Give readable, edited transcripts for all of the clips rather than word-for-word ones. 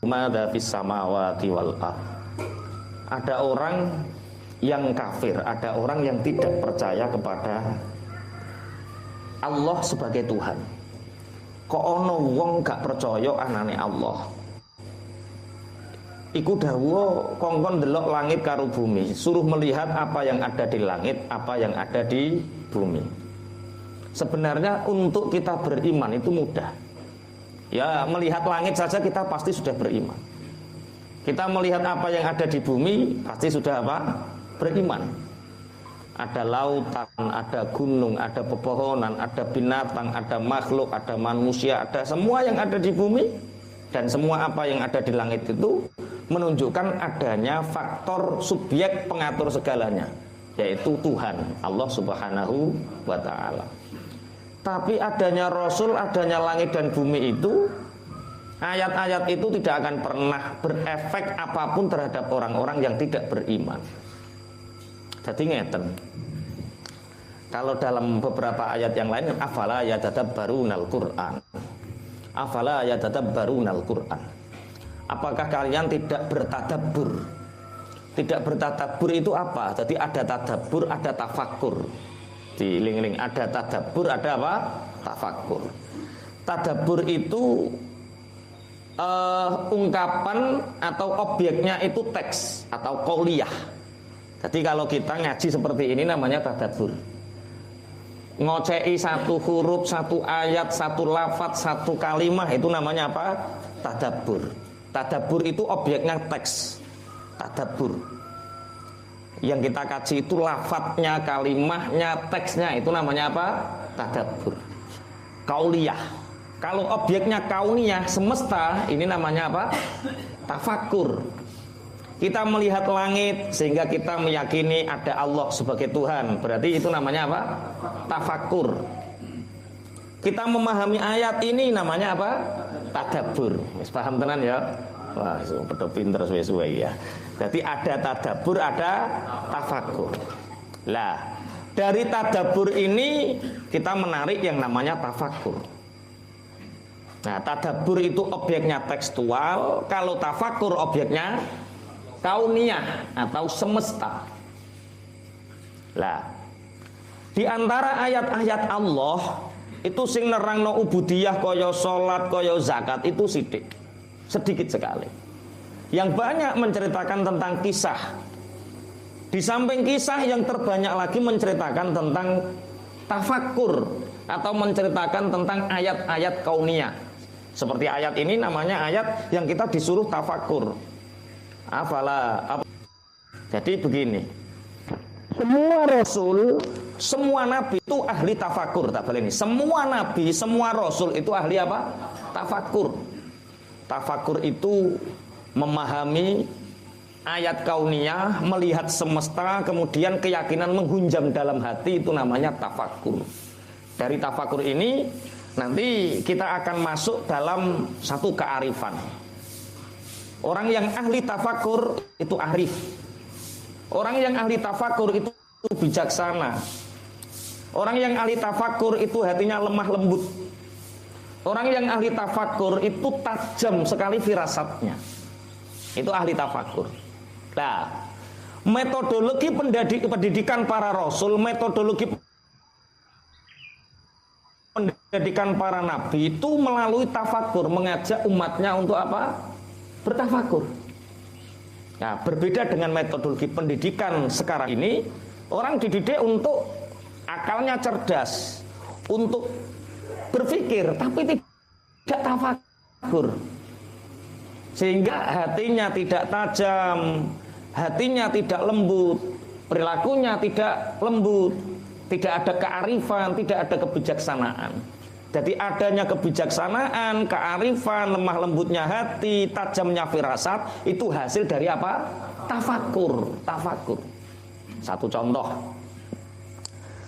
Madza fis samawati wal ardh. Ada orang yang kafir, ada orang yang tidak percaya kepada Allah sebagai Tuhan. Kok ono wong gak percaya anane Allah. Iku dawuh kongkon delok langit karo bumi, suruh melihat apa yang ada di langit, apa yang ada di bumi. Sebenarnya untuk kita beriman itu mudah. Ya, melihat langit saja kita pasti sudah beriman. Kita melihat apa yang ada di bumi pasti sudah apa? Beriman. Ada lautan, ada gunung, ada pepohonan, ada binatang, ada makhluk, ada manusia, ada semua yang ada di bumi. Dan semua apa yang ada di langit itu menunjukkan adanya faktor subjek pengatur segalanya, yaitu Tuhan, Allah Subhanahu wa ta'ala. Tapi adanya Rasul, adanya langit dan bumi itu, ayat-ayat itu tidak akan pernah berefek apapun terhadap orang-orang yang tidak beriman. Jadi ngeten. Kalau dalam beberapa ayat yang lain, afala yatadabbarunal Qur'an. Afala yatadabbarunal Qur'an. Apakah kalian tidak bertadabbur? Tidak bertadabbur itu apa? Jadi ada tadabbur, ada tafakur. Di ling-ling ada tadabbur, ada apa? Tafakur. Tadabbur itu ungkapan atau objeknya itu teks atau qauliyah. Jadi kalau kita ngaji seperti ini namanya tadabbur. Ngocei satu huruf, satu ayat, satu lafaz, satu kalimah itu namanya apa? Tadabbur. Tadabbur itu objeknya teks. Tadabbur. Yang kita kaji itu lafadznya, kalimahnya, teksnya, itu namanya apa? Tadabbur. Qauliyah. Kalau objeknya kauniyah, semesta, ini namanya apa? Tafakur. Kita melihat langit sehingga kita meyakini ada Allah sebagai Tuhan. Berarti itu namanya apa? Tafakur. Kita memahami ayat ini namanya apa? Tadabbur. Paham tenan ya? Wah, betul pinter suwe-suwe ya. Jadi ada tadabbur, ada tafakur. Lah, dari tadabbur ini kita menarik yang namanya tafakur. Nah, tadabbur itu objeknya tekstual, kalau tafakur objeknya kauniyah atau semesta. Lah, di antara ayat-ayat Allah itu sing nerangno ubudiyah kaya salat, kaya zakat itu sedikit sekali. Yang banyak menceritakan tentang kisah. Di samping kisah yang terbanyak lagi menceritakan tentang tafakur atau menceritakan tentang ayat-ayat kauniyah. Seperti ayat ini namanya ayat yang kita disuruh tafakur. Jadi begini. Semua rasul, semua nabi itu ahli tafakur, tak boleh ini. Semua nabi, semua rasul itu ahli apa? Tafakur. Tafakur itu memahami ayat kauniyah, melihat semesta, kemudian keyakinan menghunjam dalam hati, itu namanya tafakur. Dari tafakur ini nanti kita akan masuk dalam satu kearifan. Orang yang ahli tafakur itu arif. Orang yang ahli tafakur itu bijaksana. Orang yang ahli tafakur itu hatinya lemah lembut. Orang yang ahli tafakur itu tajam sekali firasatnya. Itu ahli tafakur. Nah, metodologi pendidikan para rasul, metodologi pendidikan para nabi itu melalui tafakur, mengajak umatnya untuk apa? Bertafakur. Nah, berbeda dengan metodologi pendidikan sekarang ini, orang dididik untuk akalnya cerdas, untuk berpikir, tapi tidak tafakur. Sehingga hatinya tidak tajam, hatinya tidak lembut, perilakunya tidak lembut, tidak ada kearifan, tidak ada kebijaksanaan. Jadi adanya kebijaksanaan, kearifan, lemah lembutnya hati, tajamnya firasat, itu hasil dari apa? Tafakur, tafakur. Satu contoh,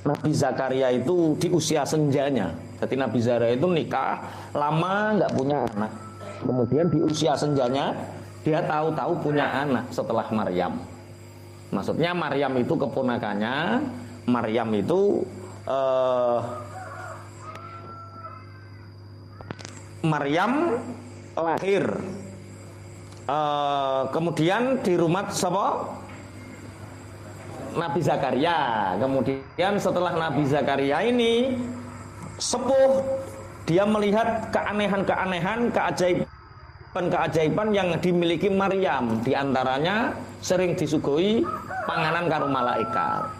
Nabi Zakaria itu di usia senjanya. Jadi Nabi Zakaria itu nikah lama nggak punya anak. Kemudian di usia senjanya dia tahu-tahu punya anak setelah Maryam. Maksudnya Maryam itu keponakannya. Maryam itu Maryam lahir Kemudian di rumah siapa? Nabi Zakaria. Kemudian setelah Nabi Zakaria ini sepuh, dia melihat keanehan-keanehan, keajaiban yang dimiliki Maryam. Di antaranya sering disuguhi panganan karo malaikat.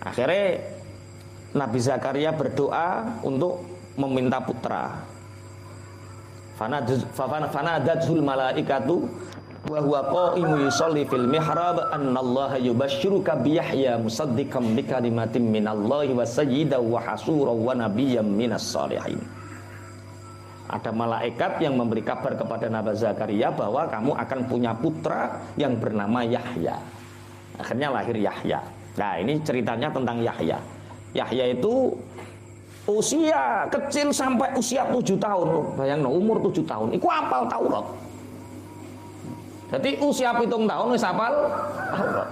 Akhirnya Nabi Zakaria berdoa untuk meminta putra. Fanadatul malaikatu wa huwa qa'imun yusalli fil mihrab annallaha yubashshiruka bi Yahya musaddiqan bi kalimatin minallahi wa sayyidan wa hasuran wa nabiyyan minas shalihin. Ada malaikat yang memberi kabar kepada Nabi Zakaria bahwa kamu akan punya putra yang bernama Yahya. Akhirnya lahir Yahya. Nah, ini ceritanya tentang Yahya. Yahya itu usia kecil sampai usia 7 tahun. Bayangno umur 7 tahun iku apal Taurat. Jadi usia 7 tahun wis apal Taurat.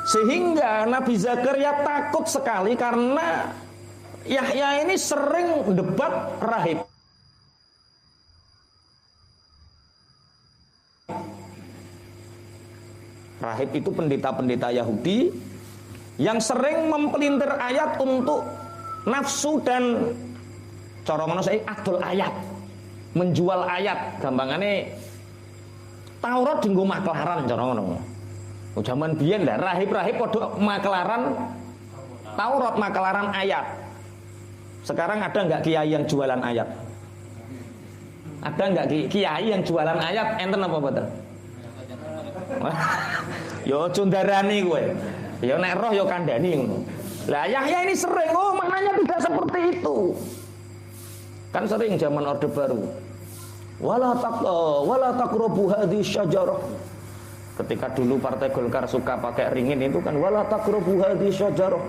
Sehingga Nabi Zakaria takut sekali karena Yahya ini sering debat rahib. Rahib itu pendeta-pendeta Yahudi yang sering mempelintir ayat untuk nafsu dan cara ngono saiki adol ayat, menjual ayat. Gampangane Taurat dienggo maklaran cara ngono. Zaman biyen lah rahib-rahib padha maklaran Taurat, maklaran ayat. Sekarang ada enggak kiai yang jualan ayat? Ada enggak kiai yang jualan ayat? Enten apa mboten? Yo cundarani kowe. Ya nek roh ya kandhani ngono. Lah Yahya ini sering, maknanya tidak seperti itu. Kan sering zaman Orde Baru. Wala taqrabu hadhihi syajarah. Ketika dulu Partai Golkar suka pakai ringin itu kan wala taqrabu hadhihi syajarah.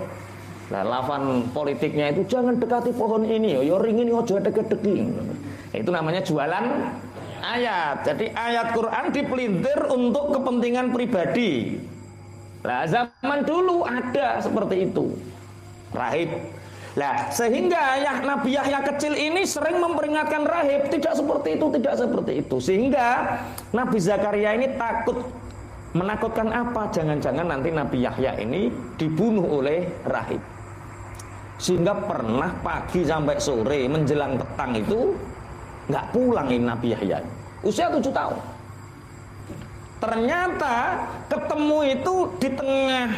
Lah lafan politiknya itu jangan dekati pohon ini, ya ringin aja deket-deki. Itu namanya jualan ayat. Jadi ayat Quran dipelintir untuk kepentingan pribadi. Lah zaman dulu ada seperti itu. Rahib. Lah sehingga Nabi Yahya kecil ini sering memperingatkan rahib, tidak seperti itu, tidak seperti itu. Sehingga Nabi Zakaria ini takut, menakutkan apa? Jangan-jangan nanti Nabi Yahya ini dibunuh oleh rahib. Sehingga pernah pagi sampai sore menjelang petang itu nggak pulang ini Nabi Yahya. Usia 7 tahun. Ternyata ketemu itu di tengah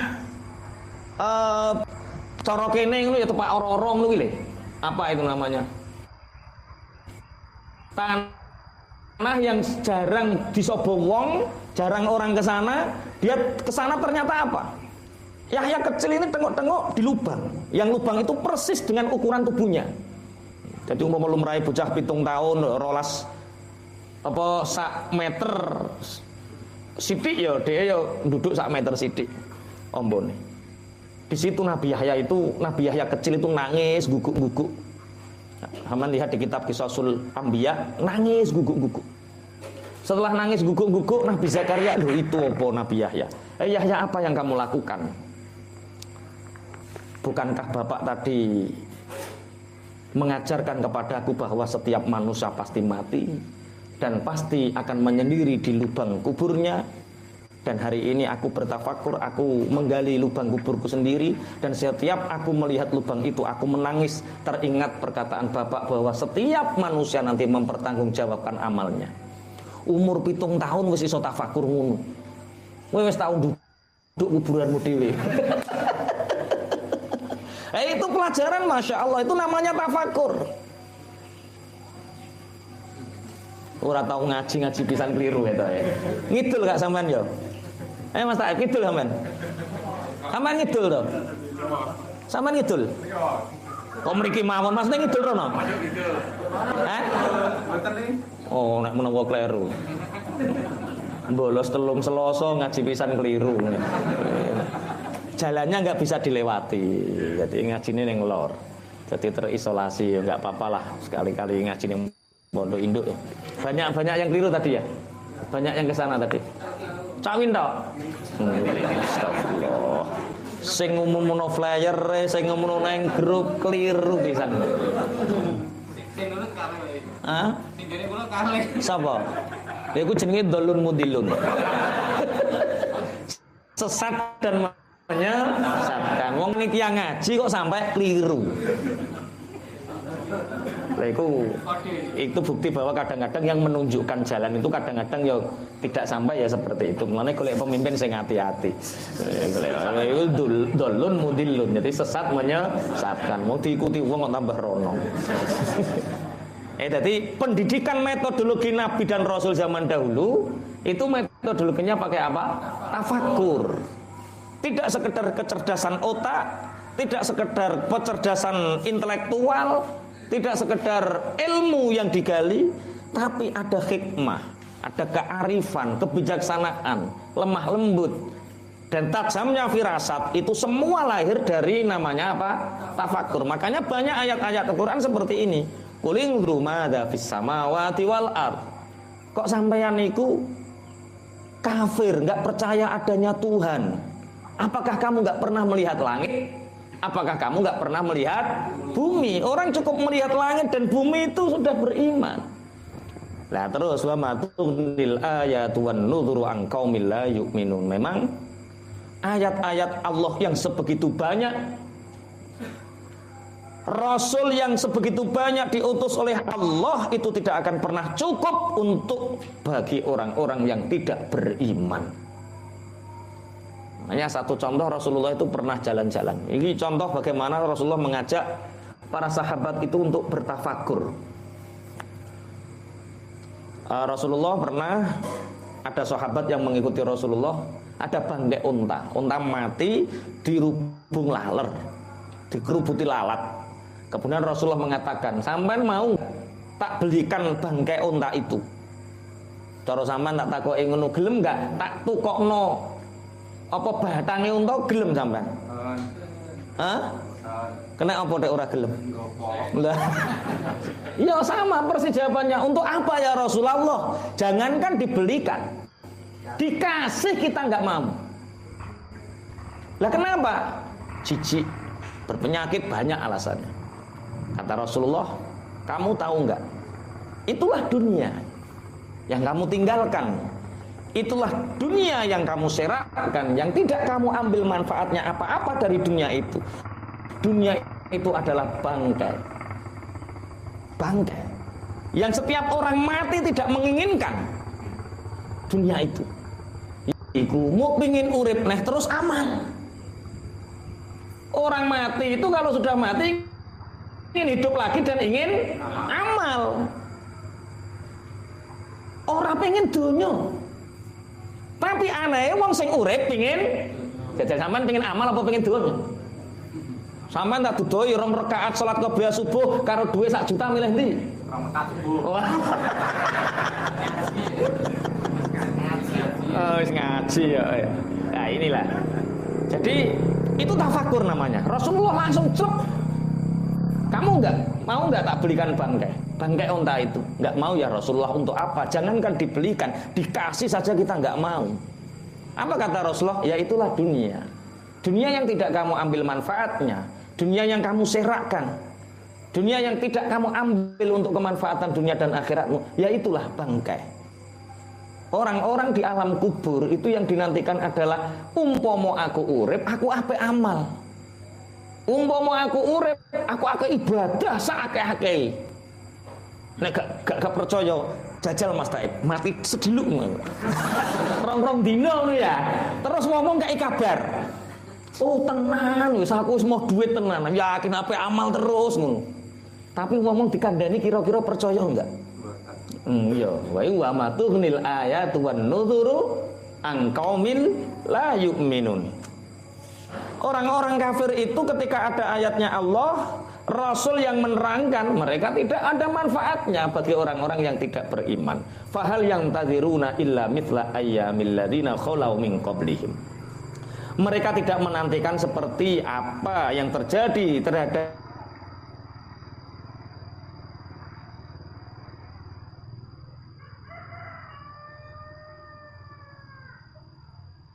cara kene ngono ya tepak ora-ora ngono kuwi. Apa itu namanya? Tanah yang jarang disobo wong, jarang orang ke sana. Dia ke sana ternyata apa? Yahya kecil ini tengok-tengok di lubang. Yang lubang itu persis dengan ukuran tubuhnya. Jadi umpama lumrahe bocah 7 tahun, rolas apa sak meter sithik ya dia ya duduk sak meter sithik ombone. Di situ Nabi Yahya kecil itu nangis guguk-guguk. Haman lihat di kitab Qisasul Anbiya, nangis guguk-guguk. Setelah nangis guguk-guguk, Nabi Zakaria, loh itu apa Nabi Yahya? Yahya, apa yang kamu lakukan? Bukankah Bapak tadi mengajarkan kepadaku bahwa setiap manusia pasti mati dan pasti akan menyendiri di lubang kuburnya? Dan hari ini aku bertafakur, aku menggali lubang kuburku sendiri, dan setiap aku melihat lubang itu aku menangis, teringat perkataan Bapak bahwa setiap manusia nanti mempertanggungjawabkan amalnya. Umur 7 tahun wis iso tafakur ngono. Kowe wis tau duduk kuburanmu dhewe. Itu pelajaran, Masya Allah, itu namanya tafakur. Ora tau ngaji pisan keliru gitu ya. Ngidul gak sampean yo? Mas Taib ngidul sampean? Sampean ngidul to? Sampean ngidul? Kok mriki mawon maksudnya ngidul rono? Hah? Oh, nek menawa kleru. Bolos telung Selasa ngaji pisan keliru. Jalannya nggak bisa dilewati. Jadi ngajine ning lor. Jadi terisolasi, ya nggak apa-apa lah sekali-kali ngaji ning pondok induk ya. Banyak yang keliru tadi ya. Banyak yang kesana tadi. Cawin tok. Astagfirullah. Sing ngumumno flyer, sing ngumumno nang grup keliru pisan. Sing nurut kalih. Hah? Sing dene kula kalih. Sapa? Iku jenenge dolun mudilun. Sesat dan menyesatkan. Wong niki yang ngaji kok sampai keliru. Lah itu bukti bahwa kadang-kadang yang menunjukkan jalan itu kadang-kadang ya tidak sampai ya seperti itu. Mulane golek pemimpin sing hati-hati. Itu dolun mudilun. Jadi sesat menyesatkan. Mau diikuti wong kok tambah rono. Jadi pendidikan metodologi Nabi dan Rasul zaman dahulu itu metodologinya pakai apa? Tafakur. Tidak sekedar kecerdasan otak, tidak sekedar kecerdasan intelektual, tidak sekedar ilmu yang digali, tapi ada hikmah, ada kearifan, kebijaksanaan, lemah lembut, dan tajamnya firasat. Itu semua lahir dari namanya apa? Tafakur. Makanya banyak ayat-ayat Al-Quran seperti ini. Kuling rumada fis samawati wal ard. Kok sampeyan niku kafir, nggak percaya adanya Tuhan? Apakah kamu nggak pernah melihat langit? Apakah kamu nggak pernah melihat bumi? Orang cukup melihat langit dan bumi itu sudah beriman. Lah terus wa matughnil ayatu wan nuzuru an qaumil la yu'minun. Memang ayat-ayat Allah yang sebegitu banyak, Rasul yang sebegitu banyak diutus oleh Allah itu tidak akan pernah cukup untuk bagi orang-orang yang tidak beriman. Hanya satu contoh, Rasulullah itu pernah jalan-jalan. Ini contoh bagaimana Rasulullah mengajak para sahabat itu untuk bertafakur. Rasulullah pernah ada sahabat yang mengikuti Rasulullah, ada bangkai unta mati dirubung laler, dikerubuti lalat. Kemudian Rasulullah mengatakan, sampean mau tak belikan bangkai unta itu? Cara sampean tak takoki ngono, gelem enggak? Tak tukokno apa batange unta, gelem sampean? Hah? Kena apa dek ora gelem? Lah. Ya sama persis jawabannya. Untuk apa ya Rasulullah? Jangankan dibelikan, dikasih kita enggak mau. Lah kenapa? Jijik, berpenyakit, banyak alasannya. Kata Rasulullah, kamu tahu enggak? Itulah dunia yang kamu tinggalkan. Itulah dunia yang kamu serakkan, yang tidak kamu ambil manfaatnya apa-apa dari dunia itu. Dunia itu adalah bangkai. Bangkai yang setiap orang mati tidak menginginkan. Dunia itu. Iku mau pingin urip neh terus aman. Orang mati itu kalau sudah mati ingin hidup lagi dan ingin amal. Orang pengen dunia. Tapi aneh wong sing urip pengin jajal sampean pengin amal apa pengin dunia? Sampean tak dudoi 2 rakaat salat qobliyah subuh karo duwe 1 juta milih ndi? 2 rakaat subuh. Oh, wis ngaji ya. Nah, inilah. Jadi itu tafakur namanya. Rasulullah langsung cep. Kamu mau nggak tak belikan bangkai unta itu? Nggak mau ya Rasulullah, untuk apa? Jangankan dibelikan, dikasih saja kita nggak mau. Apa kata Rasulullah? Ya itulah dunia. Dunia yang tidak kamu ambil manfaatnya, dunia yang kamu serakkan, dunia yang tidak kamu ambil untuk kemanfaatan dunia dan akhiratmu, ya itulah bangkai. Orang-orang di alam kubur itu yang dinantikan adalah umpomo aku urip, aku ape amal. Umpama aku urip, aku akeh ibadah sakake-akeh. Nek gak percaya, jajal Mas Taib, mati sediluk. Rong-rong dino ya. Terus ngomong gak kabar. Oh tenan, wis aku wis mau duit tenan. Yakin apa amal terus ngono. Tapi ngomong dikandani kira-kira percaya enggak? Iya, wa matughnil ayatu wan nuzuru an qaumil la yu'minun. Orang-orang kafir itu ketika ada ayatnya Allah, Rasul yang menerangkan, mereka tidak ada manfaatnya bagi orang-orang yang tidak beriman. Fahal yang tadziruna illa mithla ayyamil ladzina khalau min qablihim. Mereka tidak menantikan seperti apa yang terjadi terhadap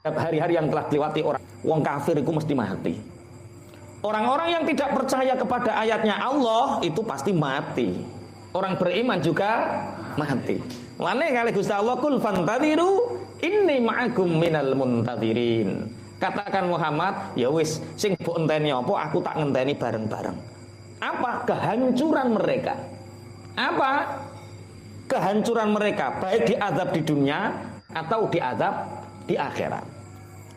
hari-hari yang telah dilewati orang. Wong kafir itu mesti mati. Orang-orang yang tidak percaya kepada ayatnya Allah itu pasti mati. Orang beriman juga mati. Lane kali Gusti Allah kul fantadiru inni ma'akum minal muntadzirin. Katakan Muhammad, ya wis sing mbok enteni apa aku tak ngenteni bareng-bareng. Apa kehancuran mereka? Apa kehancuran mereka baik diazab di dunia atau diazab di akhirat.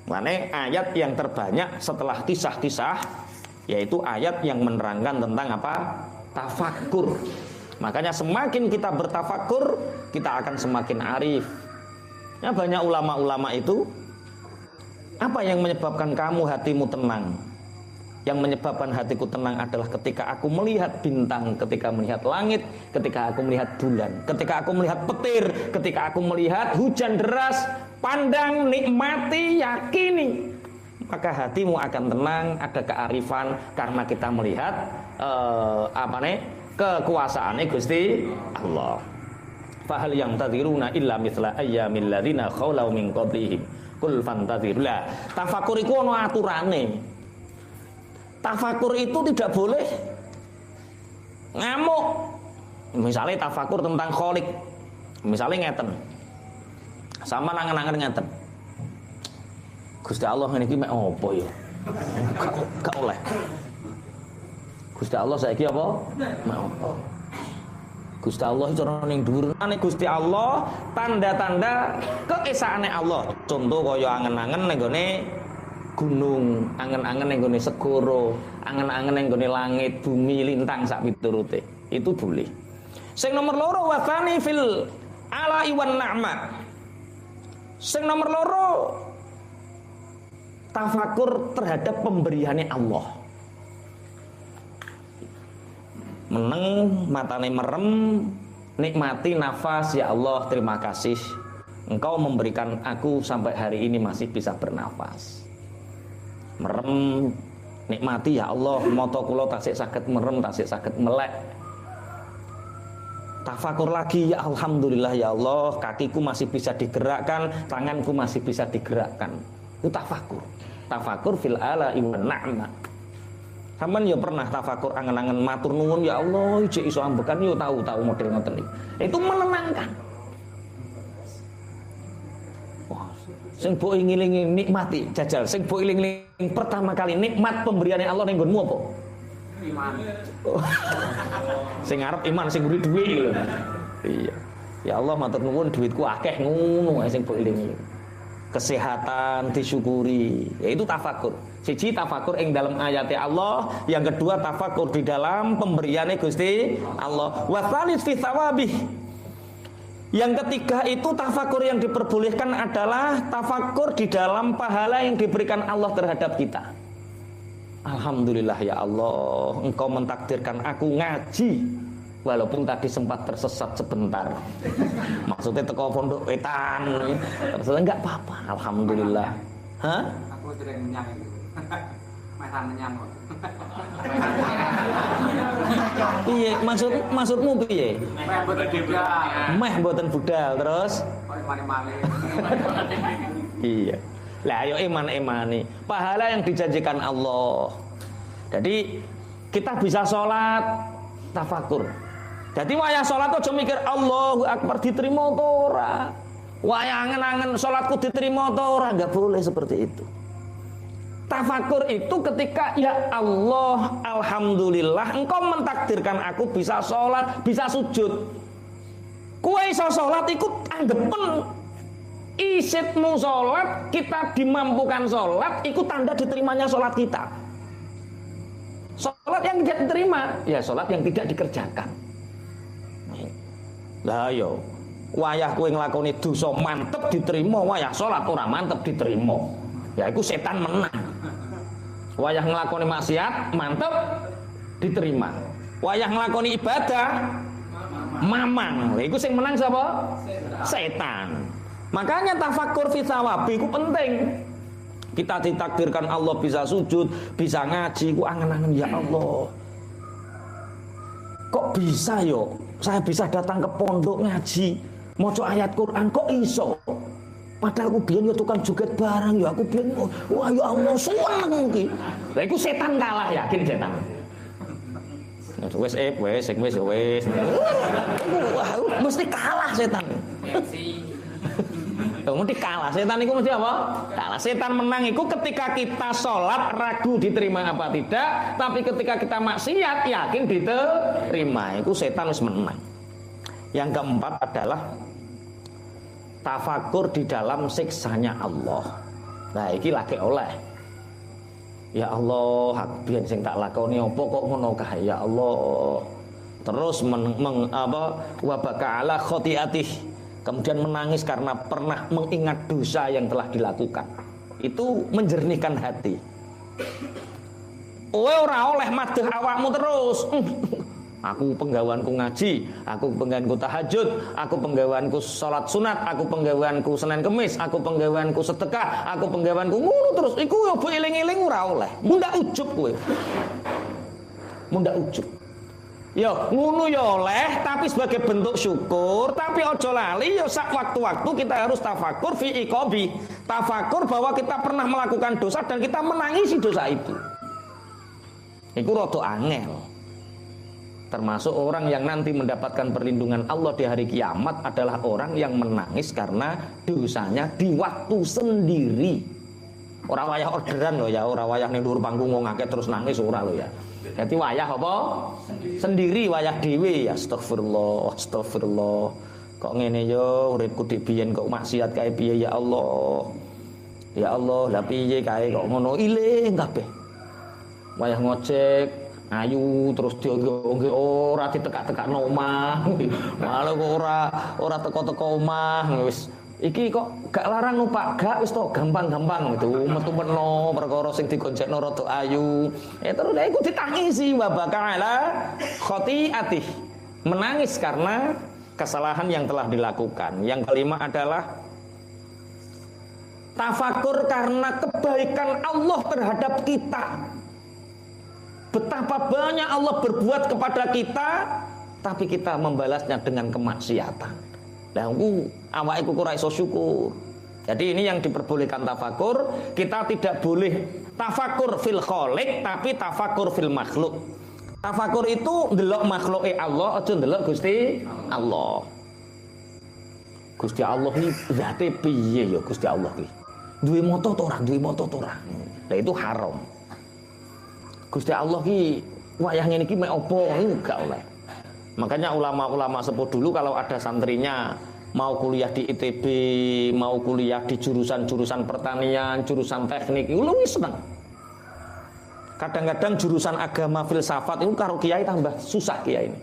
Lane ayat yang terbanyak setelah kisah-kisah yaitu ayat yang menerangkan tentang apa? Tafakkur. Makanya semakin kita bertafakur, kita akan semakin arif. Ya, banyak ulama-ulama itu, apa yang menyebabkan kamu hatimu tenang? Yang menyebabkan hatiku tenang adalah ketika aku melihat bintang, ketika melihat langit, ketika aku melihat bulan, ketika aku melihat petir, ketika aku melihat hujan deras, pandang, nikmati, yakini. Maka hatimu akan tenang, ada kearifan karena kita melihat kekuasaannya Gusti Allah. Fahal yang tadiruna illa mithla ayyamil ladzina khalaw min qablihim kul fantadzirlah. Tafakur iku ono aturane. Tafakur itu tidak boleh ngamuk. Misalnya tafakur tentang kholik, misalnya ngeten, sama nangen-nangen ngeten, Gusti Allah ini mek opo ya? Gak oleh. Gusti Allah saiki apa? Mek opo? Gusti Allah cara ning dhuwur ane Gusti Allah tanda-tanda keesaane Allah. Contoh kaya angen-angen ning gone gunung, angen-angen ning gone segara, angen-angen ning gone langit, bumi, lintang sak piturute. Itu boleh. Sing nomor loro wasani fil ala'i wan na'mat. Sing nomor loro tafakur terhadap pemberiannya Allah. Meneng, matane merem, nikmati nafas, ya Allah terima kasih Engkau memberikan aku sampai hari ini masih bisa bernafas. Merem, nikmati ya Allah, moto kula tasik saged merem, tasik saged melek. Tafakur lagi, ya Alhamdulillah ya Allah, kakiku masih bisa digerakkan, tanganku masih bisa digerakkan. Itu tafakur. Tafakur fil ala'i wan na'mat. Sampeyan ya pernah tafakur angen-angen matur nuwun ya Allah ijek iso ambekan yo tahu model ngoten iki. Itu menenangkan. Wah, sing mbok ngilingi nikmati jajal, sing mbok iling-iling pertama kali nikmat pemberiane Allah ning nggonmu apa? Iman. Sing arep iman sing nguri dhuwit lho. Iya. Ya Allah matur nuwun dhuwitku akeh ngono sing mbok iling-iling. Kesehatan disyukuri, yaitu tafakur. Siji tafakur ing dalam ayatnya Allah, yang kedua tafakur di dalam pemberiannya Gusti Allah. Wasalis fi tsawabih. Yang ketiga itu tafakur yang diperbolehkan adalah tafakur di dalam pahala yang diberikan Allah terhadap kita. Alhamdulillah ya Allah, Engkau mentakdirkan aku ngaji walaupun tadi sempat tersesat sebentar. Maksudnya teko pondok wetan. Terus enggak apa-apa, alhamdulillah. Hah? Aku sering menyang itu. Mesan menyang kok. Piye maksudmu piye? Meh mboten budal. Meh mboten budal terus Mari-mari. iya. Lah ayo iman-imani. Pahala yang dijanjikan Allah. Jadi kita bisa sholat tafakur. Jadi wayah sholat aja mikir Allahu Akbar diterima ta ora. Wayah angen-angen sholatku diterima ta ora, enggak boleh seperti itu. Tafakur itu ketika ya Allah alhamdulillah Engkau mentakdirkan aku bisa sholat, bisa sujud. Kowe iso sholat ikut anggepen. Isitmu sholat, kita dimampukan sholat, ikut tanda diterimanya sholat kita. Sholat yang tidak diterima, ya sholat yang tidak dikerjakan. Lah yo, wayah kowe nglakoni dosa mantep diterima, wayah sholat ora mantep diterima. Ya iku setan menang. Wayah nglakoni maksiat mantep diterima. Wayah nglakoni ibadah mamang. Lha iku sing menang sapa? Setan. Makanya tafakur fi tsawabi ku penting. Kita ditakdirkan Allah bisa sujud, bisa ngaji, ku angen-angen ya Allah. Kok bisa yo? Saya bisa datang ke pondok ngaji, maca ayat Quran kok iso? Padahal aku biyen yo tukang joget barang yo aku biyen wah ya Allah seneng iki. Lah iku setan kalah, yakin setan. Wis. Wah, mesti kalah setan. Mesti kalah. Setan itu mesti apa? Kalah. Setan menang itu ketika kita sholat ragu diterima apa tidak, tapi ketika kita maksiat yakin diterima. Itu setan harus menang. Yang keempat adalah tafakur di dalam siksanya Allah. Nah, iki lagi oleh. Ya Allah, hak biyen sing tak lakoni apa kok ngono kae ya Allah. Terus wa baka ala khotiatih. Kemudian menangis karena pernah mengingat dosa yang telah dilakukan. Itu menjernihkan hati. Kowe ora oleh madheh awakmu terus. Aku penggaweanku ngaji, aku penggaweanku tahajud, aku penggaweanku salat sunat, aku penggaweanku Senin Kemis, aku penggaweanku sedekah, aku penggaweanku ngono terus. Iku yo mbok eling-eling ora oleh. Mundak ujub kowe. Mundak ujub. Yo ngono yo oleh, tapi sebagai bentuk syukur. Tapi ojo lali yo sak waktu-waktu kita harus tafakur fi iqabi. Tafakur bahwa kita pernah melakukan dosa dan kita menangisi dosa itu. Iku rada angel. Termasuk orang yang nanti mendapatkan perlindungan Allah di hari kiamat adalah orang yang menangis karena dosanya di waktu sendiri. Ora wayah orderan loh ya, ora wayah ning dhuwur panggung wong akeh terus nangis ora loh ya. Jadi wayah apa? Sendiri wayah dhewe. Astagfirullah. Kok ngene yo uripku dik biyen kok maksiat kae piye ya Allah. Ya Allah, lah piye kae kok ngono iling kabeh. Wayah ngojek ayu terus dia ora ditekak-tekakno omah. Malah kok ora teko-teko omah wis. Iki kok gak larang numpak gak wis to gampang-gampang gitu metu meno perkara sing digonjekno rada ayu. Terus lha iku ditangisi wa bakala khotiatih. Menangis karena kesalahan yang telah dilakukan. Yang kelima adalah tafakur karena kebaikan Allah terhadap kita. Betapa banyak Allah berbuat kepada kita, tapi kita membalasnya dengan kemaksiatan. Lah awake iku ora iso syukur. Jadi ini yang diperbolehkan tafakur. Kita tidak boleh tafakur fil khaliq, tapi tafakur fil makhluk. Tafakur itu ndelok makhluke Allah, aja ndelok Gusti Allah. Gusti Allah iki zate piye ya Gusti Allah iki? Duwe mata ta ora? Duwe mata ta ora? Lah itu haram. Gusti Allah ki wayah ngene iki mek apa enggak oleh. Makanya ulama-ulama sepuh dulu kalau ada santrinya mau kuliah di ITB, mau kuliah di jurusan-jurusan pertanian, jurusan teknik, itu luwih seneng. Kadang-kadang jurusan agama filsafat itu karo kiai tambah susah kiai ini.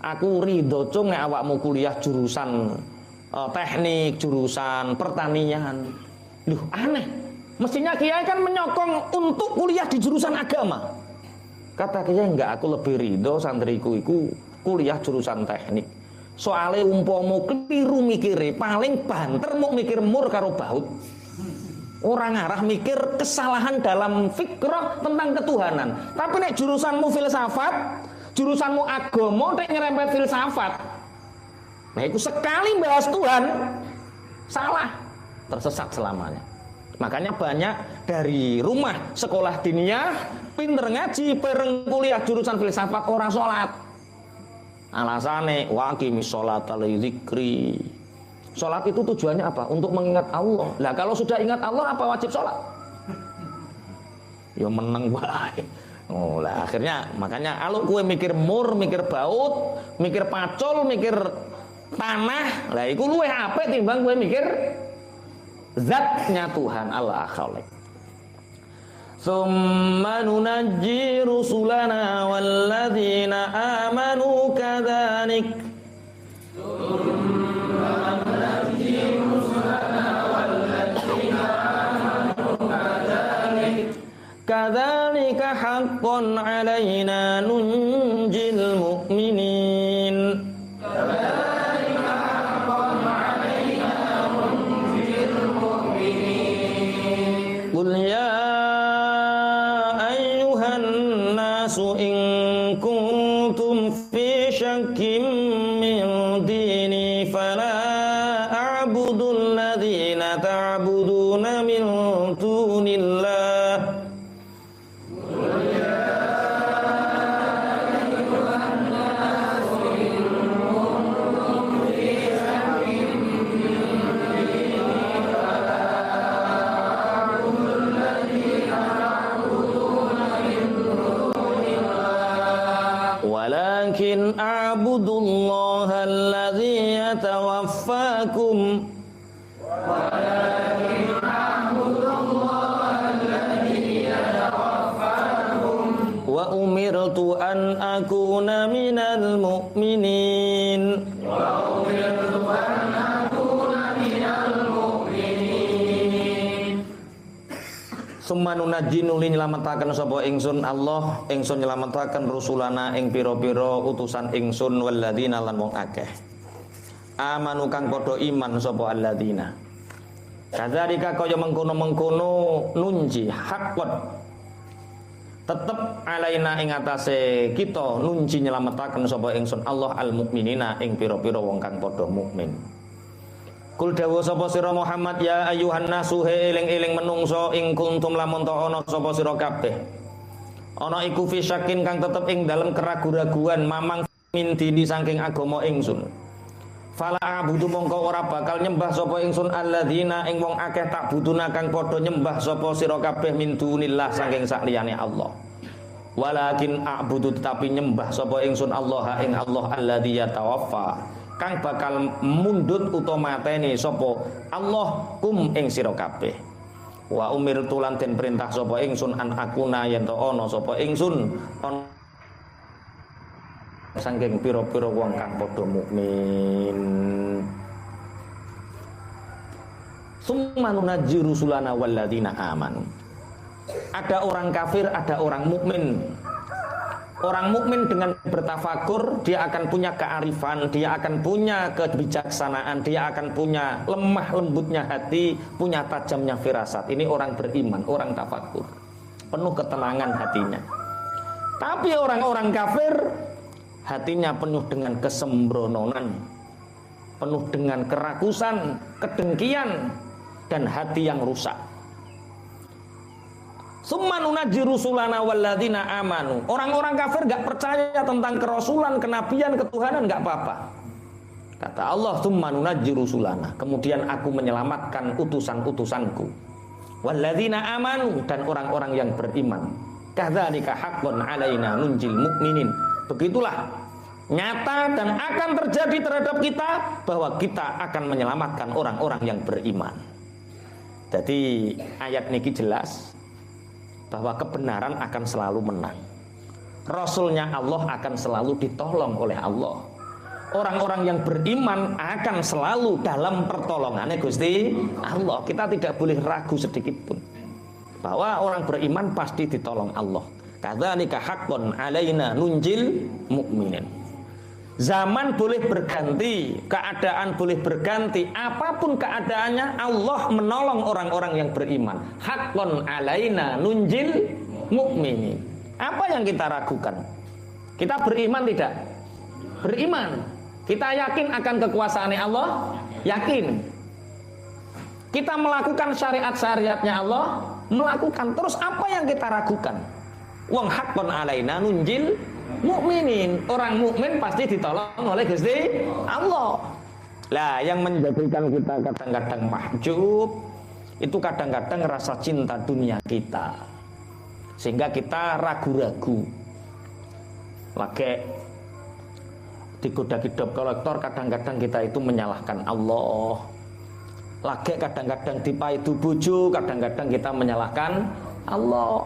Aku ridho cung nek awakmu kuliah jurusan teknik, jurusan pertanian. Loh aneh. Mestinya kiai kan menyokong untuk kuliah di jurusan agama. Kata kiai enggak, aku lebih ridho santriku iku kuliah jurusan teknik. Soale umpama keliru mikire, paling banter mau mikir mur karo baut. Orang ngarah mikir kesalahan dalam fikrah tentang ketuhanan. Tapi nek jurusanmu filsafat, jurusanmu agama nek nyerempet filsafat. Nah, itu sekali bahas Tuhan salah, tersesat selamanya. Makanya banyak dari rumah sekolah diniyah pinter ngaji bareng kuliah jurusan filsafat orang sholat. Alasane waqimi sholata li dzikri. Sholat itu tujuannya apa? Untuk mengingat Allah. Lah kalau sudah ingat Allah apa wajib sholat? Ya meneng wae. Oh lah akhirnya makanya kalau kue mikir mur, mikir baut, mikir pacul, mikir tanah, lah iku luwih apik timbang kue mikir zatnya Tuhan Allah khaliq. Tsumma nunajji rusulana walladzina amanu kadzalik. Tsumma nunajji rusulana walladzina amanu kadzalik. Kadzalika haqqan 'alaina nunjil mu'minin. Qul ya ayyuhan nasu in kuntum fi syakkin min dini fala a'budu alladhina ta'buduna min dunillah. Qul ya yatawaffakum wa umirtu an akuna minal mu'minin. Summa nunajji nuli nyelametaken sapa ingsun Allah, ingsun nyelametaken rusulana ing pira-pira utusan ingsun walladzina lan wong akeh. Amanu kang padha iman sapa alladzina. Kadzalika kaya mengkono-mengkono nunji haqqan. Tetep alaina ing atase kita nunji nyelametaken sapa ingsun Allah al mukminina ing pira-pira wong kang padha mukmin. Kul dawuh sapa sira Muhammad ya ayuhan nasu he eling-eling menungso ing kuntum lamun ta ana sapa sira kabeh. Ana iku fi syakin kang tetep ing dalem keragu-raguan mamang min dini saking agama ingsun. Fala abudu mongko ora bakal nyembah sapa ingsun alladzina ing wong akeh tak buduna kang padha nyembah sapa sira kabeh min dunillah saking sakliyane Allah. Walakin a'budu tetapi nyembah sapa ingsun Allah ing Allah alladzi yatawaffa kang bakal mundut utawa mateni sapa Allah kum ing sira kabeh. Wa umirtu lan den perintah sapa ingsun an akuna yen to ana sapa ingsun saking pira-pira wong kang padha mukmin. Summa nunajji rusulana walladzina amanu. Ada orang kafir, ada orang mukmin. Orang mukmin dengan bertafakur, dia akan punya kearifan, dia akan punya kebijaksanaan, dia akan punya lemah lembutnya hati, punya tajamnya firasat. Ini orang beriman, orang tafakur, penuh ketenangan hatinya. Tapi orang-orang kafir, hatinya penuh dengan kesembrononan, penuh dengan kerakusan, kedengkian, dan hati yang rusak. Summa nunajji rusulana walladzina amanu. Orang-orang kafir enggak percaya tentang kerasulan, kenabian, ketuhanan enggak apa-apa. Kata Allah, summa nunajji rusulana. Kemudian aku menyelamatkan utusan-utusanku. Walladzina amanu, dan orang-orang yang beriman. Kadzalika haqqun alaina nunjil mukminin. Begitulah nyata dan akan terjadi terhadap kita bahwa kita akan menyelamatkan orang-orang yang beriman. Jadi ayat niki jelas bahwa kebenaran akan selalu menang. Rasulnya Allah akan selalu ditolong oleh Allah. Orang-orang yang beriman akan selalu dalam pertolongannya Gusti Allah. Kita tidak boleh ragu sedikit pun bahwa orang beriman pasti ditolong Allah. Kadzalika haqqun alaina nunjil mukminin. Zaman boleh berganti, keadaan boleh berganti, apapun keadaannya Allah menolong orang-orang yang beriman. Haqqun alaina nunjil mukminin. Apa yang kita ragukan? Kita beriman tidak? Beriman. Kita yakin akan kekuasaan Allah? Yakin. Kita melakukan syariat-syariatnya Allah? Melakukan. Terus apa yang kita ragukan? Wong haqqun alaina nunjil mukminin. Orang mukmin pasti ditolong oleh Gusti Allah. Lah yang menjadikan kita kadang-kadang mahjub itu kadang-kadang rasa cinta dunia kita, sehingga kita ragu-ragu. Lagi digoda debt kolektor, kadang-kadang kita itu menyalahkan Allah. Lagi kadang-kadang dipaidu bojo, kadang-kadang kita menyalahkan Allah.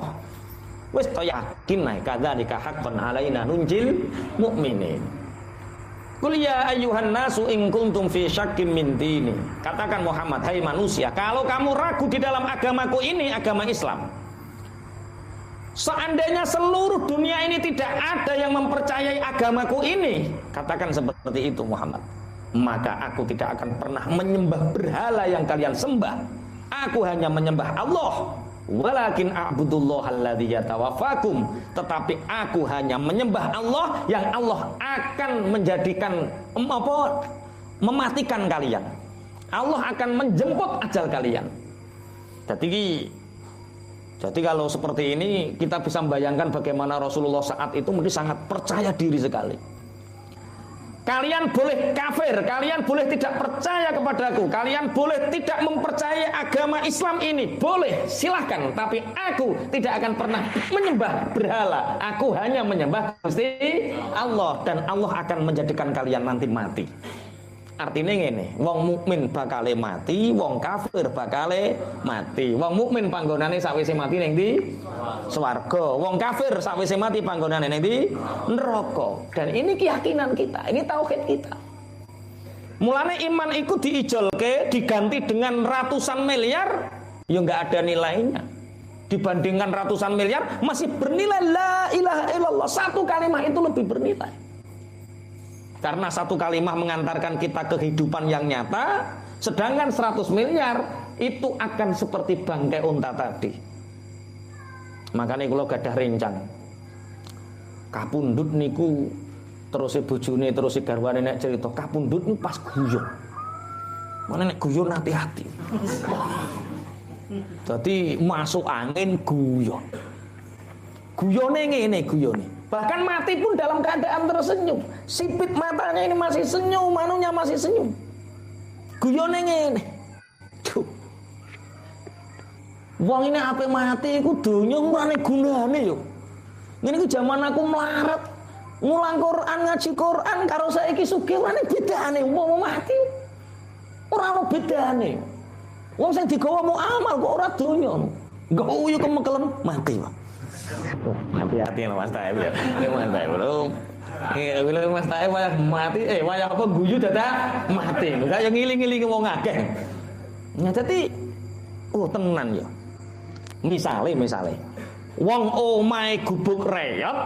Wis to yakin nae kadzalika haqqan alaina nunjil mukminin. Qul ya ayyuhan nasu in kuntum fi syakkin min dini. Katakan Muhammad, hai manusia, kalau kamu ragu di dalam agamaku ini, agama Islam. Seandainya seluruh dunia ini tidak ada yang mempercayai agamaku ini, katakan seperti itu Muhammad, maka aku tidak akan pernah menyembah berhala yang kalian sembah. Aku hanya menyembah Allah. Walakin a'budullah alladzi yatawaffakum, tetapi aku hanya menyembah Allah yang Allah akan menjadikan mematikan kalian. Allah akan menjemput ajal kalian. Jadi kalau seperti ini kita bisa membayangkan bagaimana Rasulullah saat itu mesti sangat percaya diri sekali. Kalian boleh kafir, kalian boleh tidak percaya kepadaku, kalian boleh tidak mempercayai agama Islam ini, boleh, silahkan. Tapi aku tidak akan pernah menyembah berhala. Aku hanya menyembah Gusti Allah, dan Allah akan menjadikan kalian nanti mati. Artinya ngene, wong mukmin bakale mati, wong kafir bakale mati. Wong mukmin panggonane sakwise mati ning ndi? Swarga. Wong kafir sakwise mati panggonane ning ndi? Neraka. Dan ini keyakinan kita, ini tauhid kita. Mulane iman iku diijolke, diganti dengan ratusan miliar, ya enggak ada nilainya. Dibandingkan ratusan miliar masih bernilai la ilaha illallah. Satu kalimat itu lebih bernilai. Karena satu kalimat mengantarkan kita kehidupan yang nyata, sedangkan 100 miliar itu akan seperti bangkai unta tadi. Makanya kalau gadah rencang, kapundhut niku terus bojone terus garwane nek cerita kapundhut niku pas guyon. Mana nek guyon hati-hati. Jadi masuk angin guyon. Guyone ngene guyone. Bahkan mati pun dalam keadaan tersenyum. Sipit matanya ini masih senyum, manunya masih senyum. Guyone ngene. Duh. Wong ini ape mati iku donya ora ana gunane yo. Ngene iku jaman aku melarat, ngulang Quran, ngaji Quran karo saiki sugih ora ana bedane wong mati. Ora ana bedane. Wong sing digawa mau amal kok ora donya. Enggak uyu kemekelen mati, Pak. Hati-hati Mas Taib ya. Mas Taib belum. Belum Mas Taib wayah mati, wayah apa guyu dadak mati. Kaya ngiling-ngiling wong akeh. Nah dadi tenan ya. Misale wong omahe gubuk reyot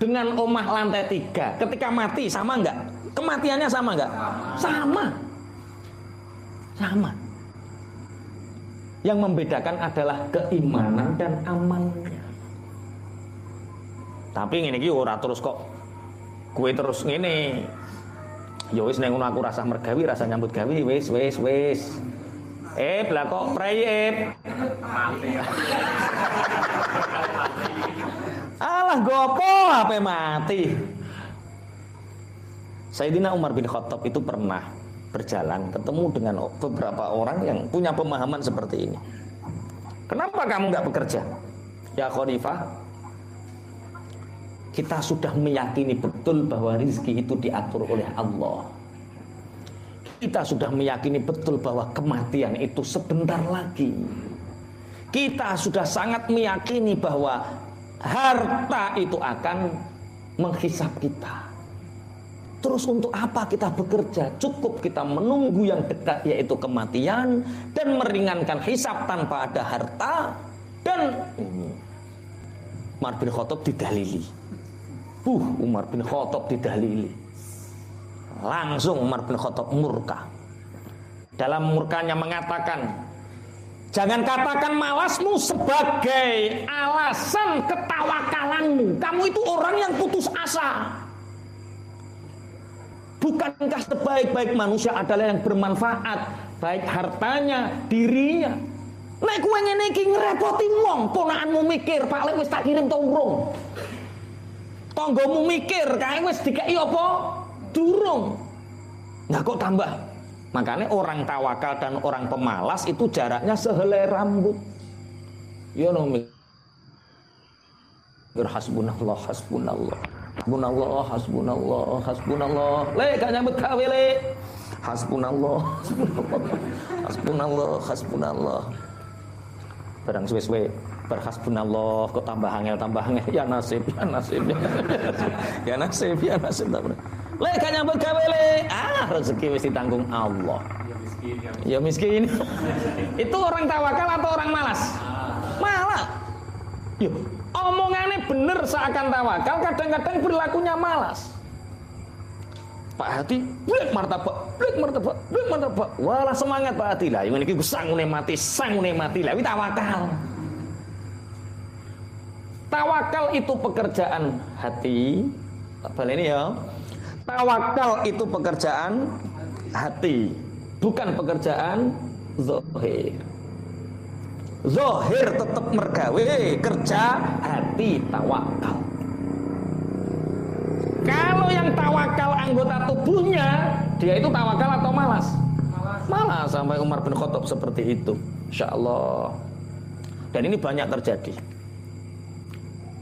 dengan omah lantai 3. Ketika mati sama enggak? Kematiannya sama enggak? Sama. Yang membedakan adalah keimanan dan amannya. Tapi ngene iki ora terus kok kowe terus ngene. Ya wis nek ngono aku rasa mergawi, rasa nyambut gawe wis. Lah kok prei. Alah gopo ape mati. Sayyidina Umar bin Khattab itu pernah berjalan ketemu dengan beberapa orang yang punya pemahaman seperti ini. Kenapa kamu enggak bekerja? Ya Khalifah, kita sudah meyakini betul bahwa rezeki itu diatur oleh Allah. Kita sudah meyakini betul bahwa kematian itu sebentar lagi. Kita sudah sangat meyakini bahwa harta itu akan menghisap kita. Terus untuk apa kita bekerja? Cukup kita menunggu yang dekat yaitu kematian dan meringankan hisap tanpa ada harta. Dan Umar bin Khattab didalili. Umar bin Khattab didalili. Langsung Umar bin Khattab murka. Dalam murkanya mengatakan, jangan katakan malasmu sebagai alasan ketawakalanmu. Kamu itu orang yang putus asa. Bukankah sebaik-baik manusia adalah yang bermanfaat, baik hartanya, dirinya. Nek kowe ngene iki ngrepoti wong, ponakanmu mikir, Pak Lek wis tak kirim to urung. Tanggamu mikir, kae wis dikai apa? Durung. Nah kok tambah? Makanya orang tawakal dan orang pemalas itu jaraknya sehelai rambut. Ya no mikir hasbunallah. Hasbunallah. Le gak nyambut gawe le. Hasbunallah. Barang suwe-suwe berhasbunallah kok tambah angel ya nasib le kan nyambut gawe le rezeki wis ditanggung Allah ya miskin itu orang tawakal atau orang malas yo omongannya bener seakan tawakal kadang-kadang perilakunya malas Pak Hati blik martabak walah semangat Pak Hati lah yang ini sangune mati lah ini tawakal. Tawakal itu pekerjaan hati. Balik ini ya. Tawakal itu pekerjaan hati, bukan pekerjaan zahir. Zahir tetap mergawe, kerja hati tawakal. Kalau yang tawakal anggota tubuhnya, dia itu tawakal atau malas? Malas sampai Umar bin Khattab seperti itu. Insyaallah. Dan ini banyak terjadi.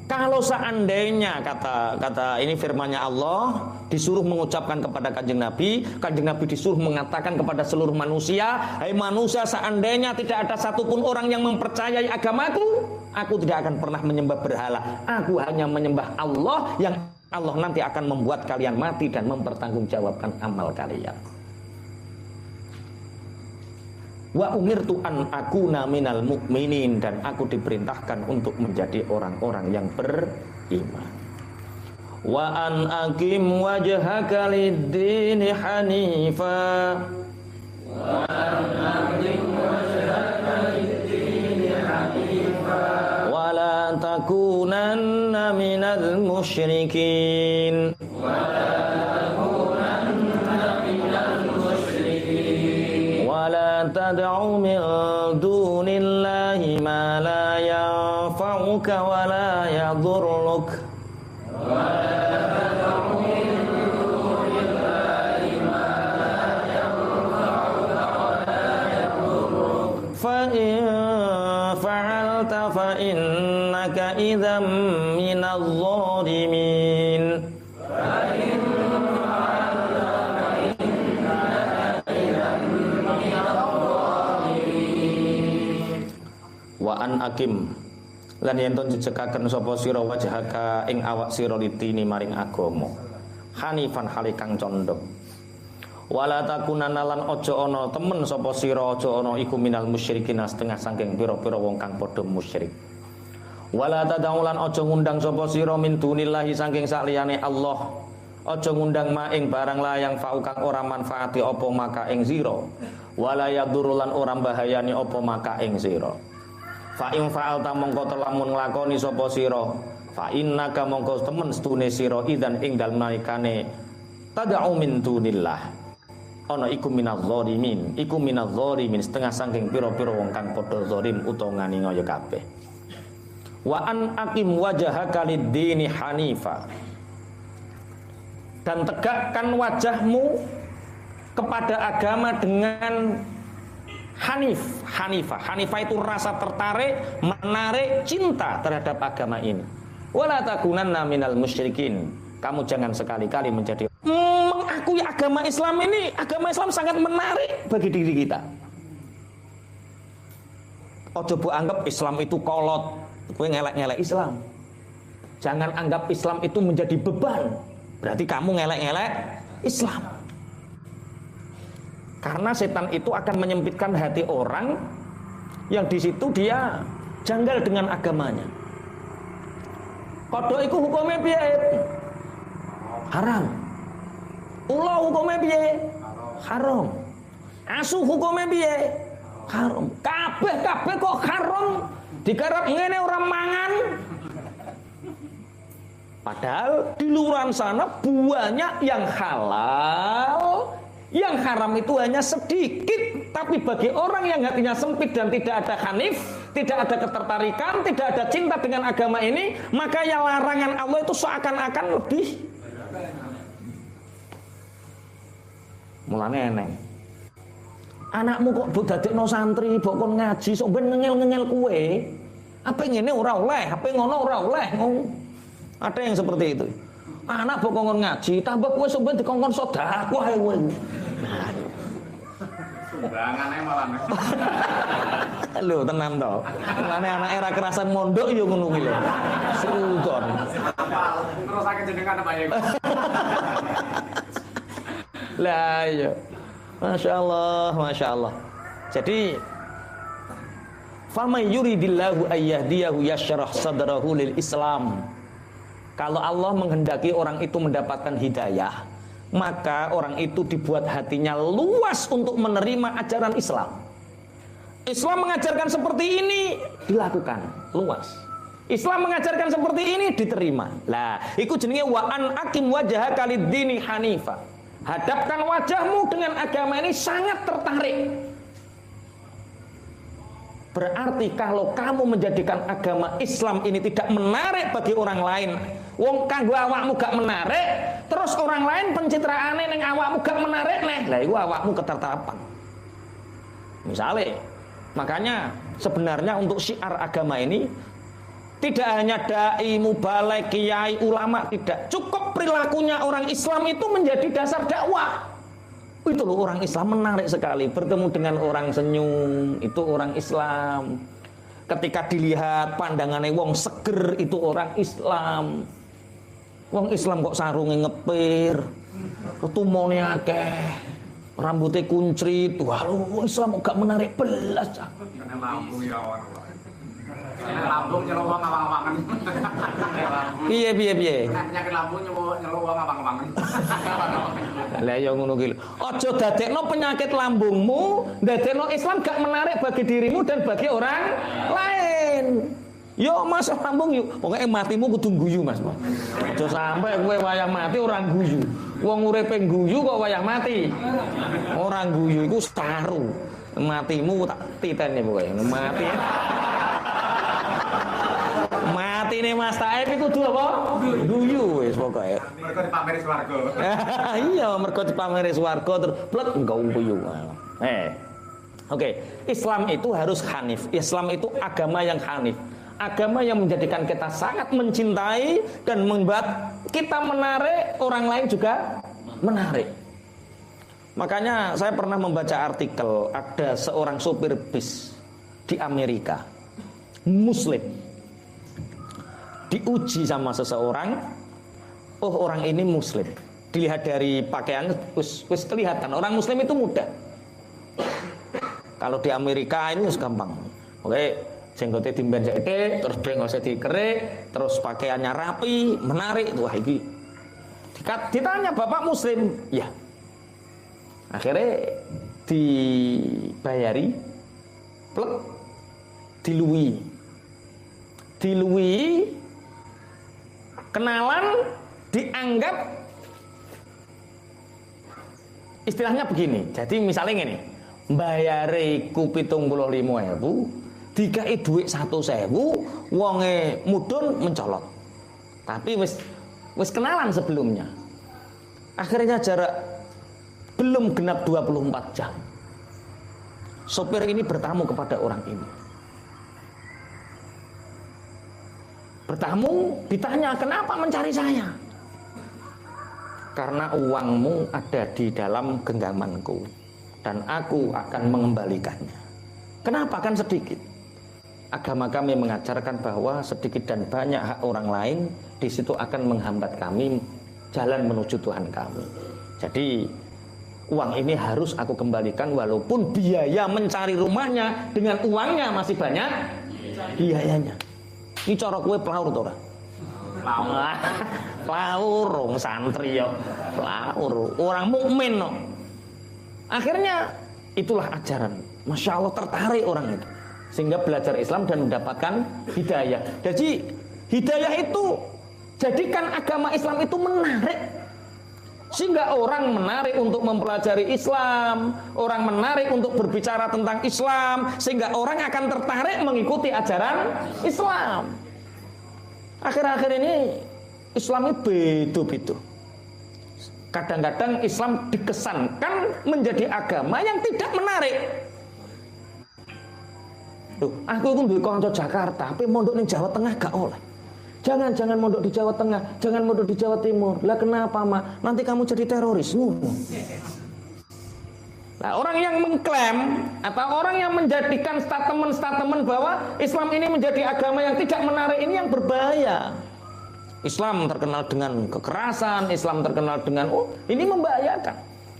Kalau seandainya kata ini firman-Nya Allah disuruh mengucapkan kepada Kanjeng Nabi disuruh mengatakan kepada seluruh manusia, hai manusia, seandainya tidak ada satupun orang yang mempercayai agamaku, aku tidak akan pernah menyembah berhala. Aku hanya menyembah Allah yang Allah nanti akan membuat kalian mati dan mempertanggungjawabkan amal kalian. Wa umirtu an akuna minal mu'minin, dan aku diperintahkan untuk menjadi orang-orang yang beriman. Wa an aqim wajhaka lid-dini hanifa. Wa an aqim wajhaka lid-dini hanifa. Wa la takunanna minal musyrikin. Wa la tad'u min dunillahi ma la yanfa'uka wa la yadhurruk wa la tad'u min dunillahi ma la yanfa'uka wa la yadhurruk fa in fa'alta fa innaka idzan minadh dhalimin. Wa an akim lan yen to jejekaken sapa sira wajhaka ing awak sira litini maring agama hanifan halikang condong. Wala takunanna lan aja ana temen sapa sira aja ana iku minal musyrikin setengah saking pira-pira wong kang padha musyrik. Wala tadaulan aja ngundang sapa sira min dunillahi saking saliyane Allah, aja ngundang ma ing barang layang fa'u kang ora manfaati apa maka ing sira, wala yadurulan ora bahayani apa maka ing sira. Fa in fa'alta mongko lamun nglakoni sapa sira, fa innaka mongko temen stune sira idzan ing dalem nalikane tad'u min dunillah ana iku minadz zalimin, iku minadz zalimin setengah saking pira-pira wong kang padha zalim utawa nganiaya kabeh. Wa an aqim wajhaka lid-dini hanifa, dan tegakkan wajahmu kepada agama dengan Hanifah itu rasa tertarik, menarik, cinta terhadap agama ini. Wala takunanna minal musyrikin, kamu jangan sekali-kali menjadi mengakui agama Islam ini. Agama Islam sangat menarik bagi diri kita. Ojo bu anggap Islam itu kolot, kowe ngelek-ngelek Islam. Jangan anggap Islam itu menjadi beban, berarti kamu ngelek-ngelek Islam. Karena setan itu akan menyempitkan hati orang yang di situ dia janggal dengan agamanya. Kodok itu hukumnya piye? Haram. Ulo hukumnya piye? Haram. Asu hukumnya piye? Haram. Kabeh kok haram. Digarap ngene orang mangan. Padahal di luar sana banyak yang halal. Yang haram itu hanya sedikit, tapi bagi orang yang hatinya sempit dan tidak ada hanif, tidak ada ketertarikan, tidak ada cinta dengan agama ini, maka yang larangan Allah itu seakan-akan lebih. Mulane eneng. Anakmu kok mbok dadekno santri, mbok kon ngaji, sok ben ngengel-ngengel kowe. Apa ngene ora oleh, apa ngono ora oleh. Ada yang seperti itu. Anak mbok kon ngaji, tambah kowe sok ben dikongkon sedekah kowe. Sumbangannya malah. Lho tenan to. Mulane anake ra kerasan mondok ya ngono kuwi lho. Sudon. Terus sakit jenengan Pak Yego. Lah iya. Masya Allah. Jadi faman yuridillahu ayyahdiyahu yashrah sadrahu lil Islam. Kalau Allah menghendaki orang itu mendapatkan hidayah, maka orang itu dibuat hatinya luas untuk menerima ajaran Islam. Islam mengajarkan seperti ini, dilakukan luas. Islam mengajarkan seperti ini, diterima. Lah, iku jenenge wa an aqim wajhaka lid-dini hanifa. Hadapkan wajahmu dengan agama ini, sangat tertarik. Berarti kalau kamu menjadikan agama Islam ini tidak menarik bagi orang lain, wong kanggo awakmu gak menarik, terus orang lain pencitraane ning awakmu gak menarik neh, lah iku awakmu ketertarapan. Misalnya, makanya sebenarnya untuk syiar agama ini Tidak hanya dai, mubalek, kiai, ulama, tidak. Cukup perilakunya orang Islam itu menjadi dasar dakwah. Itu loh orang Islam menarik sekali. Bertemu dengan orang senyum, itu orang Islam. Ketika dilihat pandangannya wong seger, itu orang Islam. Wong Islam kok sarungnya ngepir, tumone akeh, rambutnya kuncrit. Wah, wong Islam kok gak menarik belas. Karena lambung ya orang. Lambung nyelok wong awang-awangan. Piye. Penyakit lambung nyelok wong awang-awangan. Lah ya ngono ki. Aja dadekno penyakit lambungmu, dadekno Islam gak menarik bagi dirimu dan bagi orang lain. Yo Mas lambung yuk. Pokoke matimu kudu guyu Mas. Aja sampai kowe wayah mati orang guyu. Wong uripe guyu kok wayah mati. Orang guyu iku saru. Matimu tak titeni pokoke. Mati. Mati nih Mas Taib itu kudu apa? Guyu wis pokoke. Mergo dipameri swarga. Iya, mergo dipameri swarga terus blek engko guyu. Oke, Islam itu harus hanif. Islam itu agama yang hanif. Agama yang menjadikan kita sangat mencintai dan membuat kita menarik, orang lain juga menarik. Makanya saya pernah membaca artikel, ada seorang sopir bis di Amerika, Muslim, diuji sama seseorang. Oh, orang ini Muslim. Dilihat dari pakaian, wis kelihatan orang Muslim itu muda. Kalau di Amerika ini gampang. Oke, jenggotnya dimben sithik, terus brengose dikerik, terus pakaiannya rapi, menarik. Wah, iki. Ditanya, "Bapak Muslim?" Ya. Akhirnya dibayari, plek, dilui, kenalan, dianggap istilahnya begini. Jadi misalnya ini, bayare ku 75.000, dikai duit 100.000, wonge mudun mencolot. Tapi wis kenalan sebelumnya. Akhirnya jarak belum genap 24 jam. Sopir ini bertamu kepada orang ini. Bertamu, ditanya, "Kenapa mencari saya?" "Karena uangmu ada di dalam genggamanku dan aku akan mengembalikannya." "Kenapa? Kan sedikit." "Agama kami mengajarkan bahwa sedikit dan banyak hak orang lain di situ akan menghambat kami jalan menuju Tuhan kami. Jadi uang ini harus aku kembalikan walaupun biaya mencari rumahnya dengan uangnya masih banyak biayanya." Ini cara kowe pelaur to ora? Pelaur, wong santri yo. Pelaur, orang mukmin no. Akhirnya itulah ajaran. Masya Allah, tertarik orang itu sehingga belajar Islam dan mendapatkan hidayah. Jadi hidayah itu jadikan agama Islam itu menarik, sehingga orang menarik untuk mempelajari Islam, orang menarik untuk berbicara tentang Islam, sehingga orang akan tertarik mengikuti ajaran Islam. Akhir-akhir ini Islam itu beda-beda. Kadang-kadang Islam dikesankan menjadi agama yang tidak menarik. Loh, aku itu duwe kanca Jakarta, tapi mondok ning Jawa Tengah gak oleh. Jangan mondok di Jawa Tengah, jangan mondok di Jawa Timur. Lah kenapa, Mak? Nanti kamu jadi teroris. Nah, orang yang mengklaim atau orang yang menjadikan statement bahwa Islam ini menjadi agama yang tidak menarik, ini yang berbahaya. Islam terkenal dengan kekerasan, Islam terkenal dengan ini membahayakan.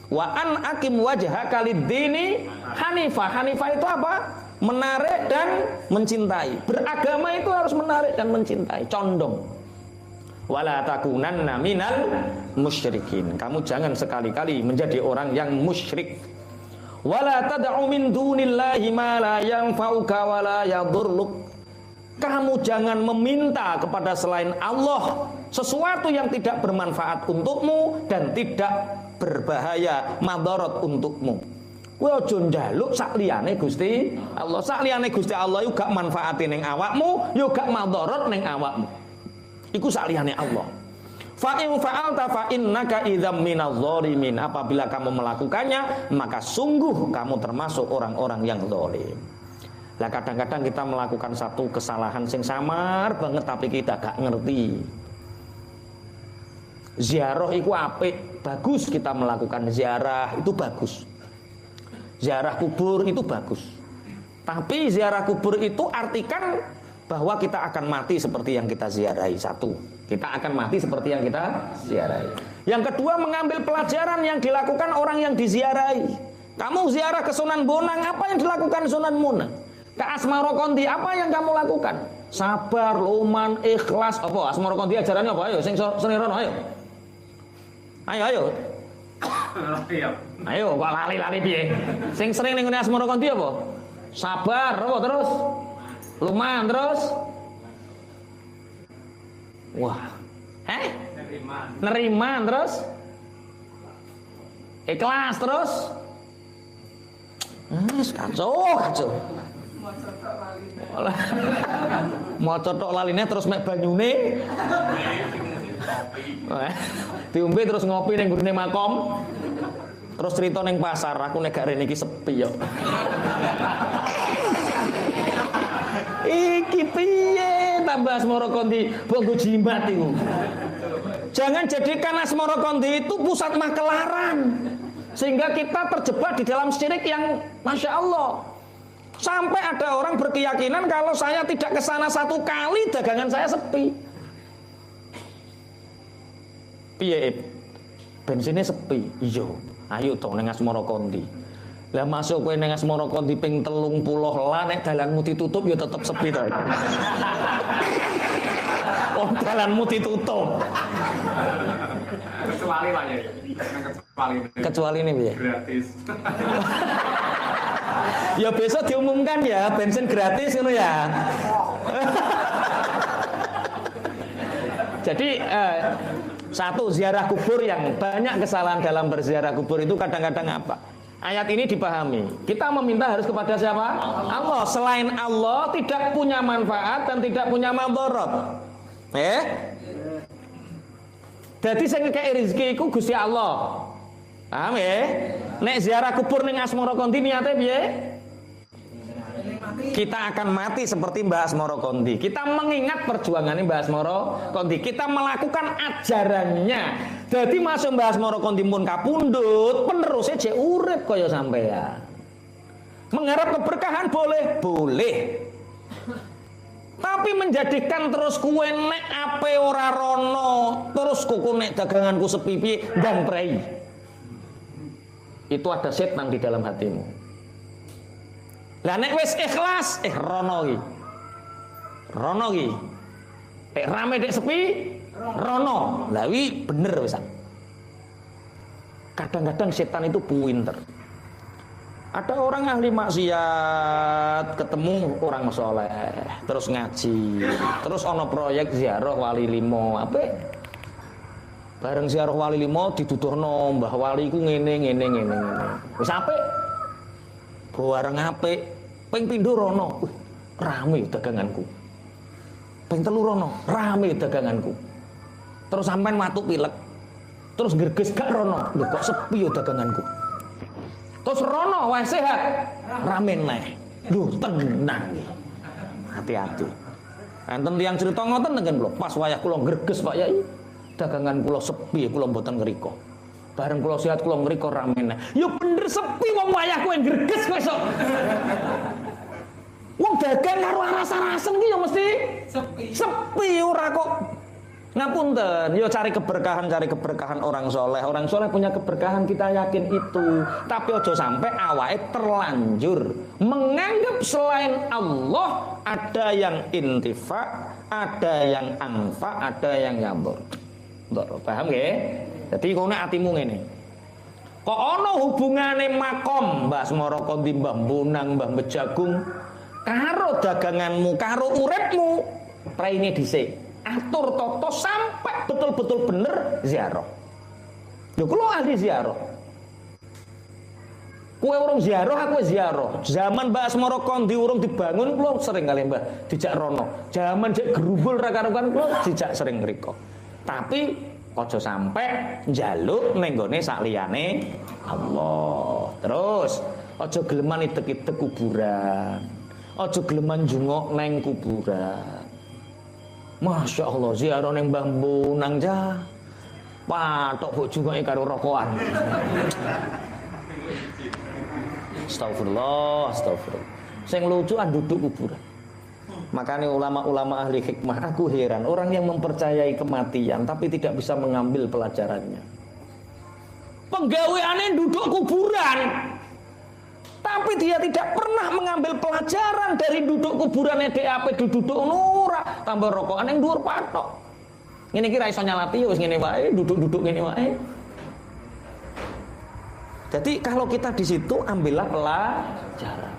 Wa an aqim wajhaka lid-dini hanifah. Hanifah itu apa? Menarik dan mencintai. Beragama itu harus menarik dan mencintai, condong. Wala takunanna minal musyrikin. Kamu jangan sekali-kali menjadi orang yang musyrik. Wala tad'u min dunillahi ma la yanfa'uka wa la yadhurruk. Kamu jangan meminta kepada selain Allah sesuatu yang tidak bermanfaat untukmu dan tidak berbahaya madarat untukmu. Kowe aja njaluk sak liyane Gusti Allah. Sak liyane Gusti Allah yo gak manfaati ning awakmu, yo gak madarat ning awakmu. Iku sak liyane Allah. Fa in fa'alta fa innaka idzam minadh dhalimin. Apabila kamu melakukannya, maka sungguh kamu termasuk orang-orang yang zalim. Lah kadang-kadang kita melakukan satu kesalahan sing samar banget tapi kita gak ngerti. Ziarah itu apik, bagus kita melakukan ziarah itu bagus. Ziarah kubur itu bagus. Tapi ziarah kubur itu artikan bahwa kita akan mati seperti yang kita ziarahi. Satu, kita akan mati seperti yang kita ziarahi. Yang kedua, mengambil pelajaran yang dilakukan orang yang diziarahi. Kamu ziarah ke Sunan Bonang, apa yang dilakukan Sunan Bonang? Ke Asmara Kondi, apa yang kamu lakukan? Sabar, luman, ikhlas. Apa Asmara Kondi ajarannya apa? Ayo, sing seniron, ayo. Ayo. Ayo, kok lali-lali piye? Sing sering ning Asmara Kondi apa? Sabar, apa terus? Luman terus? Wah. Neriman terus? Ikhlas terus? Kacau. Mau cotok laline terus mek banyune. Diombe terus ngopi ning gurune makom. Terus cerita ning pasar, aku nek gak rene iki sepi yo. Iki piye tambah Asmara Kondi mbok jimat iku. Jangan jadikan Asmara Kondi itu pusat makelaran sehingga kita terjebak di dalam syirik yang Masya Allah. Sampai ada orang berkeyakinan kalau saya tidak ke sana satu kali dagangan saya sepi. Piye? Bensinnya sepi. Iya. Ayo toh ning Asmara Kondi. Lah masuk kowe ning Asmara Kondi ping 30 lah nek dalanmu ditutup ya tetep sepi to. Oh, dalanmu ditutup. Kecuali Pak ya. Kecuali ini piye? Gratis. Ya besok diumumkan ya bensin gratis ngono ya. Jadi satu, ziarah kubur yang banyak kesalahan dalam berziarah kubur itu kadang-kadang apa? Ayat ini dipahami. Kita meminta harus kepada siapa? Allah. Selain Allah tidak punya manfaat dan tidak punya madarat. Jadi sing ngekeki rezeki iku Gusti Allah. Paham ya? Nek ziarah kubur ning Asmara Kondi niate piye? Kita akan mati seperti Mbah Asmara Kondi. Kita mengingat perjuangannya Mbah Asmara Kondi. Kita melakukan ajarannya. Jadi masuk Mbah Asmara Kondi pun kapundhut, penerusnya jek urip kaya sampean. Mengharap keberkahan boleh, boleh. Tapi menjadikan terus kue nek ape ora rono, terus kuku nek daganganku sepi piye ndang prei. Itu ada setan di dalam hatimu. Lah nek wis ikhlas, rono iki. Rono iki. Rame dek sepi, rono. Lah wi bener wisan. Kadang-kadang setan itu pinter. Ada orang ahli maksiat ketemu orang soleh, terus ngaji, terus ono proyek ziarah wali limo, apa? Bareng ziarah wali limo dituduhno Mbah Wali ku ngene. Wis apik. Bareng apik, ping pindho rono, rame daganganku. Ping telu rono, rame daganganku. Terus sampean matuk pilek. Terus gerges gak rono, lho kok sepi yo daganganku. Terus rono wis sehat, rame neh. Lho tenang. Hati-hati. Enten tiyang cerita ngoten tengen lho, pas wayah kula gerges Pak Yai. Dagangan kula sepi, kula mboten ngriko. Bareng kula sehat kula ngriko rame neh. Ya bener sepi wong wayah kowe greges kowe sok. Wong dagang karo rasa-rasen ki ya mesti sepi. Sepi ora kok. Ngapunten, yo cari keberkahan orang soleh. Orang soleh punya keberkahan, kita yakin itu. Tapi ojo sampai awake terlanjur menganggap selain Allah ada yang intifa, ada yang anfa, ada yang nyambur. Paham nggih? Jadi kono atimu ngene. Kok ana hubungane makom Mbah Asmara Kondi, Mbah Bonang, Mbah Bejagung karo daganganmu, karo uripmu? Praine dhisik. Atur toto sampai betul-betul bener ziarah. Lho kula ahli ziarah. Kowe urung ziarah, aku ziarah. Zaman Mbah Asmara Kondi urung dibangun kula sering kali Mbah dijak rono. Zaman jek gerumbul ra karuan kula dijak sering ngriko. Tapi aja sampai njaluk ning gone sakliyane Allah. Terus aja geleman idek-idek kuburan. Aja geleman jungok neng kuburan. Masya Allah, ziarah neng bambu nang ja. Patok mbok jungoke karo rokokan. Astagfirullah, astagfirullah. Sing lucu duduk kuburan. Makanya ulama-ulama ahli hikmah, aku heran orang yang mempercayai kematian tapi tidak bisa mengambil pelajarannya. Penggaweane duduk kuburan, tapi dia tidak pernah mengambil pelajaran dari duduk kuburannya. DAP duduk nurah tambah rokokan yang dhuwur patok. Ngene iki ra iso nyalati wis ngene wae, duduk-duduk ngene wae. Jadi kalau kita di situ ambillah pelajaran.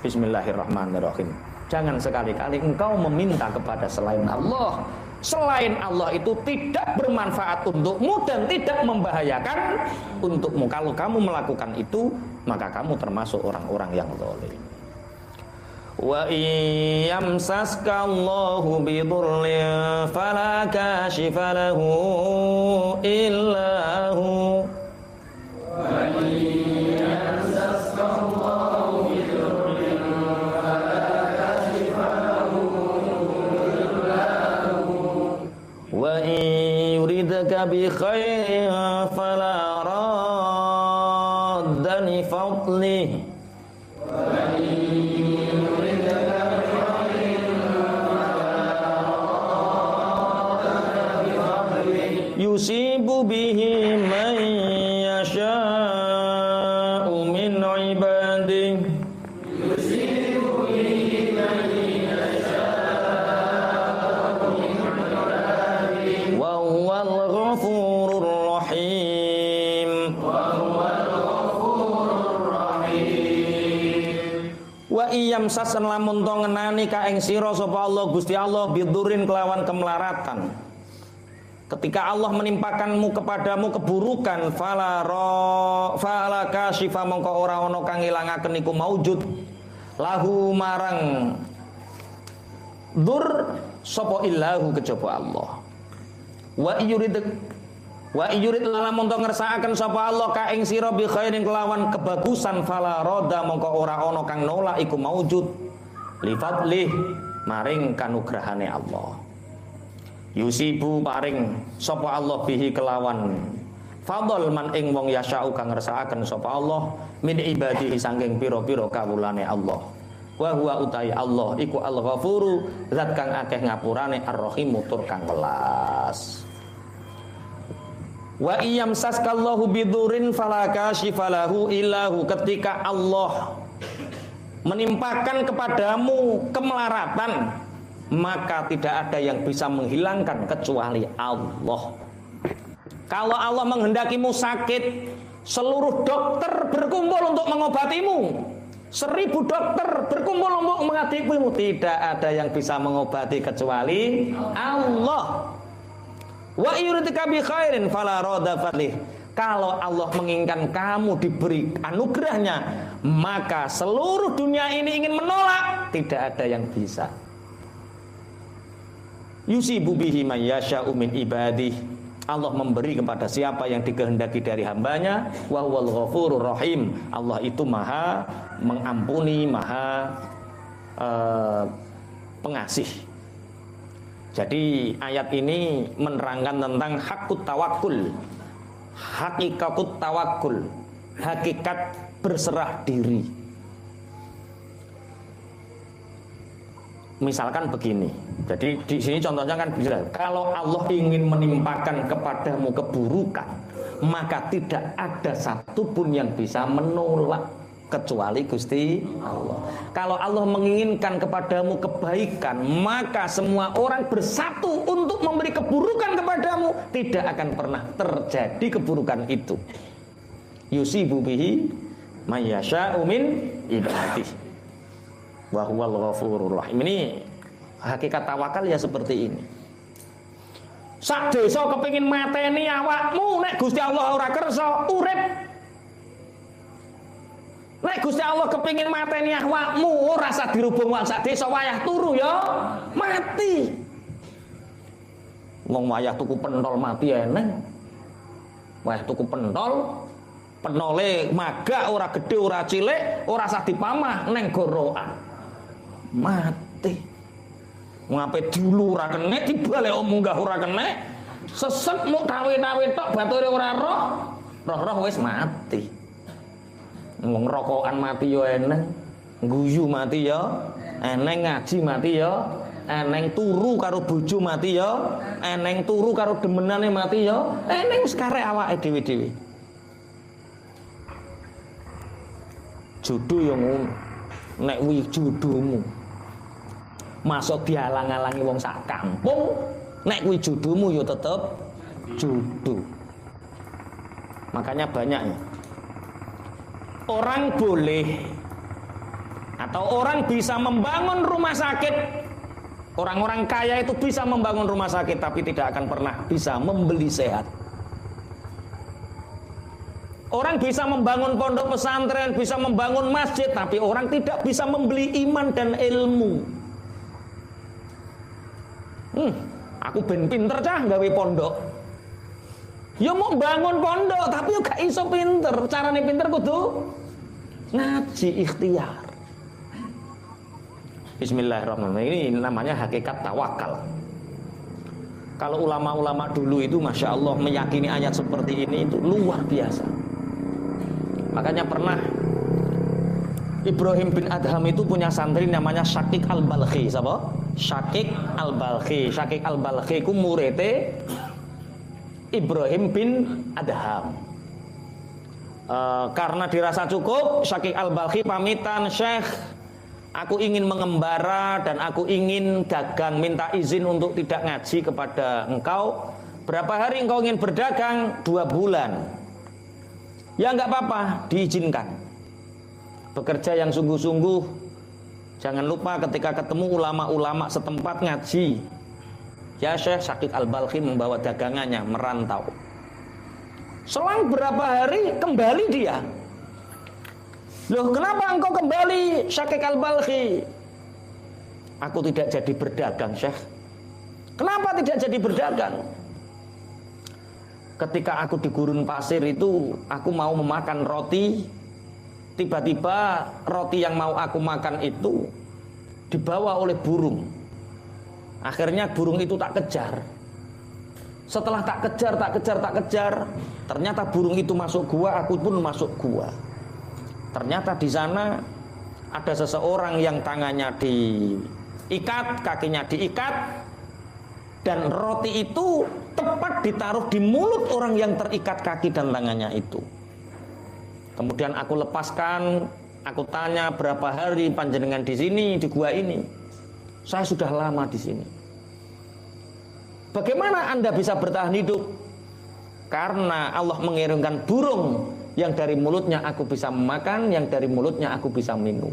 Bismillahirrahmanirrahim. Jangan sekali-kali engkau meminta kepada selain Allah. Selain Allah itu tidak bermanfaat untukmu dan tidak membahayakan untukmu. Kalau kamu melakukan itu, maka kamu termasuk orang-orang yang zalim. Wa iyamsaska Allahu bidurrin fala kashifa lahu illa hu. Wa iyamsaska Allahu bidurrin fala kashifa lahu illa hu. Wa in yuridka bi khairin fala radda li fadlihi. Yusibu bihi man yasha'u min ibadihi. Yusibu bihi man yasha'u min ibadihi. Wa huwal ghafurur rahim. Wa huwal ghafurur rahim. Wa iyamsasan lamun to ngenani ka ing sira sapa Allah Gusti Allah bidurin kelawan kemelaratan. Ketika Allah menimpakanmu kepadamu keburukan, fala kashifa mongko ora ana kang ilangaken iku maujud lahu marang dur sapa illahu kejaba Allah. Wa yurid lamun to ngersakaken sapa Allah ka ing sira bi khairin kelawan kebagusan, fala roda mongko ora ana kang nolak iku maujud li fadlih maring kanugrahane Allah. Yusibu paring sapa Allah bihi kelawan fadl man ing wong yasha'u kang ngersakaken sapa Allah min ibadihi saking pira-pira kawulane Allah. Wa huwa utai Allah iku al-ghafuru zat kang akeh ngapurane ar-rahim tur kang welas. Wa iyamsaskallahu bidurin fala kashifa lahu illahu. Ketika Allah menimpakan kepadamu kemelaratan, maka tidak ada yang bisa menghilangkan kecuali Allah. Kalau Allah menghendakimu sakit, seluruh dokter berkumpul untuk mengobatimu, 1000 dokter berkumpul untuk mengobatimu, tidak ada yang bisa mengobati kecuali Allah. Wa yuridka bi khairin fala radda fadlih. Kalau Allah menginginkan kamu diberi anugerahnya, maka seluruh dunia ini ingin menolak, tidak ada yang bisa. Yusibu bihi man yasha'u min ibadih. Allah memberi kepada siapa yang dikehendaki dari hambanya. Wa huwal ghafurur rahim. Allah itu maha mengampuni, maha pengasih. Jadi ayat ini menerangkan tentang hakut tawakul, hakikatut tawakul, hakikat berserah diri. Misalkan begini, jadi di sini contohnya kan bisa, kalau Allah ingin menimpakan kepadamu keburukan, maka tidak ada satupun yang bisa menolak kecuali Gusti Allah. Kalau Allah menginginkan kepadamu kebaikan, maka semua orang bersatu untuk memberi keburukan kepadamu, tidak akan pernah terjadi keburukan itu. Yusibu bihi may yasha'u min ibadihi. Wa huwal ghafurur rahim. Ini hakikat tawakal ya seperti ini. Sak desa kepengin mateni awakmu, nek Gusti Allah ora kersa urip. Nek Gusti Allah kepengin mateni awakmu, ora usah dirubung wong sak desa wayah turu ya mati. Wong wayah tuku pentol mati eneng. Wayah tuku pentol, penole magak ora gedhe ora cilik, ora usah dipamah neng gorokan. mati. Ngapain dulu ora kena dibalik munggah ora kena. Sesek mau tawe-tawe tok bature ora roh. Roh-roh wis mati. Wong rokokan mati yo eneng, guyu mati yo eneng, ngaji mati yo eneng, turu karo bojo mati yo eneng, turu karo demenane mati yo eneng, wis karek awake dhewe-dhewe. Jodoh yo ngono. Nek wi jodohmu masuk dihalang-halangi wong sak kampung, nek kuwi jodohmu ya tetep jodoh. Makanya banyak ya. Orang boleh atau orang bisa membangun rumah sakit. Orang-orang kaya itu bisa membangun rumah sakit tapi tidak akan pernah bisa membeli sehat. Orang bisa membangun pondok pesantren, bisa membangun masjid, tapi orang tidak bisa membeli iman dan ilmu. Aku ben pinter cah gawe pondok. Ya mau bangun pondok tapi yo gak iso pinter. Carane pinter kudu ngaji ikhtiar. Bismillahirrahmanirrahim. Ini namanya hakikat tawakal. Kalau ulama-ulama dulu itu Masya Allah meyakini ayat seperti ini itu luar biasa. Makanya pernah Ibrahim bin Adham itu punya santri namanya Syakik al-Balkhi. Siapa? Syakik al-Balkhi. Syakik al-Balkhi ku muridé Ibrahim bin Adham. Karena dirasa cukup, Syakik al-Balkhi pamitan, Syekh, aku ingin mengembara dan aku ingin dagang, minta izin untuk tidak ngaji kepada engkau. Berapa hari engkau ingin berdagang? 2 bulan. Ya enggak apa-apa, diizinkan. Bekerja yang sungguh-sungguh. Jangan lupa ketika ketemu ulama-ulama setempat ngaji. Ya Syekh, Syakik al-Balkhi membawa dagangannya merantau. Selang berapa hari kembali dia. Loh, kenapa engkau kembali Syakik al-Balkhi? Aku tidak jadi berdagang, Syekh. Kenapa tidak jadi berdagang? Ketika aku di gurun pasir itu, aku mau memakan roti. Tiba-tiba roti yang mau aku makan itu dibawa oleh burung. Akhirnya burung itu tak kejar. Setelah tak kejar, ternyata burung itu masuk gua, aku pun masuk gua. Ternyata di sana ada seseorang yang tangannya diikat, kakinya diikat, dan roti itu tepat ditaruh di mulut orang yang terikat kaki dan tangannya itu. Kemudian aku lepaskan, aku tanya berapa hari panjenengan di sini, di gua ini. Saya sudah lama di sini. Bagaimana Anda bisa bertahan hidup? Karena Allah mengirimkan burung yang dari mulutnya aku bisa memakan, yang dari mulutnya aku bisa minum.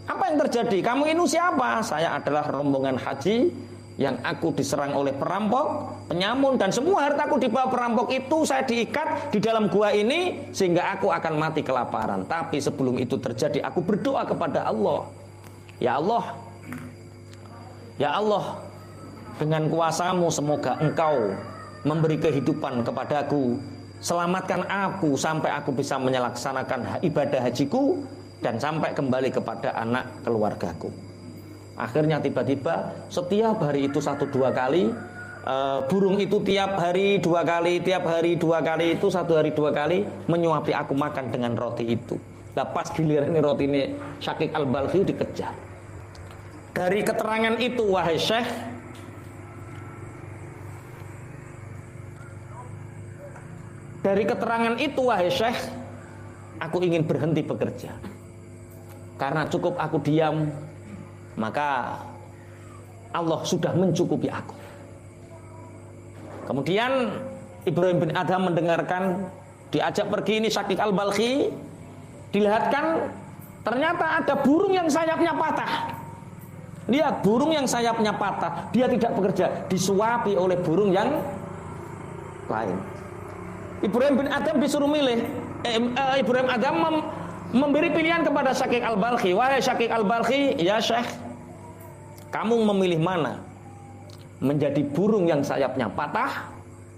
Apa yang terjadi? Kamu ini siapa? Saya adalah rombongan haji yang aku diserang oleh perampok, penyamun, dan semua hartaku dibawa perampok itu. Saya diikat di dalam gua ini sehingga aku akan mati kelaparan. Tapi sebelum itu terjadi, aku berdoa kepada Allah. Ya Allah, ya Allah, dengan kuasamu semoga engkau memberi kehidupan kepadaku. Selamatkan aku sampai aku bisa melaksanakan ibadah hajiku dan sampai kembali kepada anak keluargaku. Akhirnya tiba-tiba setiap hari itu 1-2 kali, burung itu tiap hari 2 kali, tiap hari 2 kali, itu 1 hari 2 kali menyuapi aku makan dengan roti itu. Nah, pas giliran roti ini Syakik al-Balkhi dikejar. Dari keterangan itu wahai Syekh, dari keterangan itu wahai Syekh, aku ingin berhenti bekerja. Karena cukup aku diam, maka Allah sudah mencukupi aku. Kemudian Ibrahim bin Adham mendengarkan, diajak pergi ini Syakik al-Balkhi, dilihatkan ternyata ada burung yang sayapnya patah. Lihat, burung yang sayapnya patah, dia tidak bekerja, disuapi oleh burung yang lain. Ibrahim bin Adham disuruh milih. Ibrahim Adham memberi pilihan kepada Syakik al-Balkhi. Wahai Syakik al-Balkhi, ya Syekh, kamu memilih mana? Menjadi burung yang sayapnya patah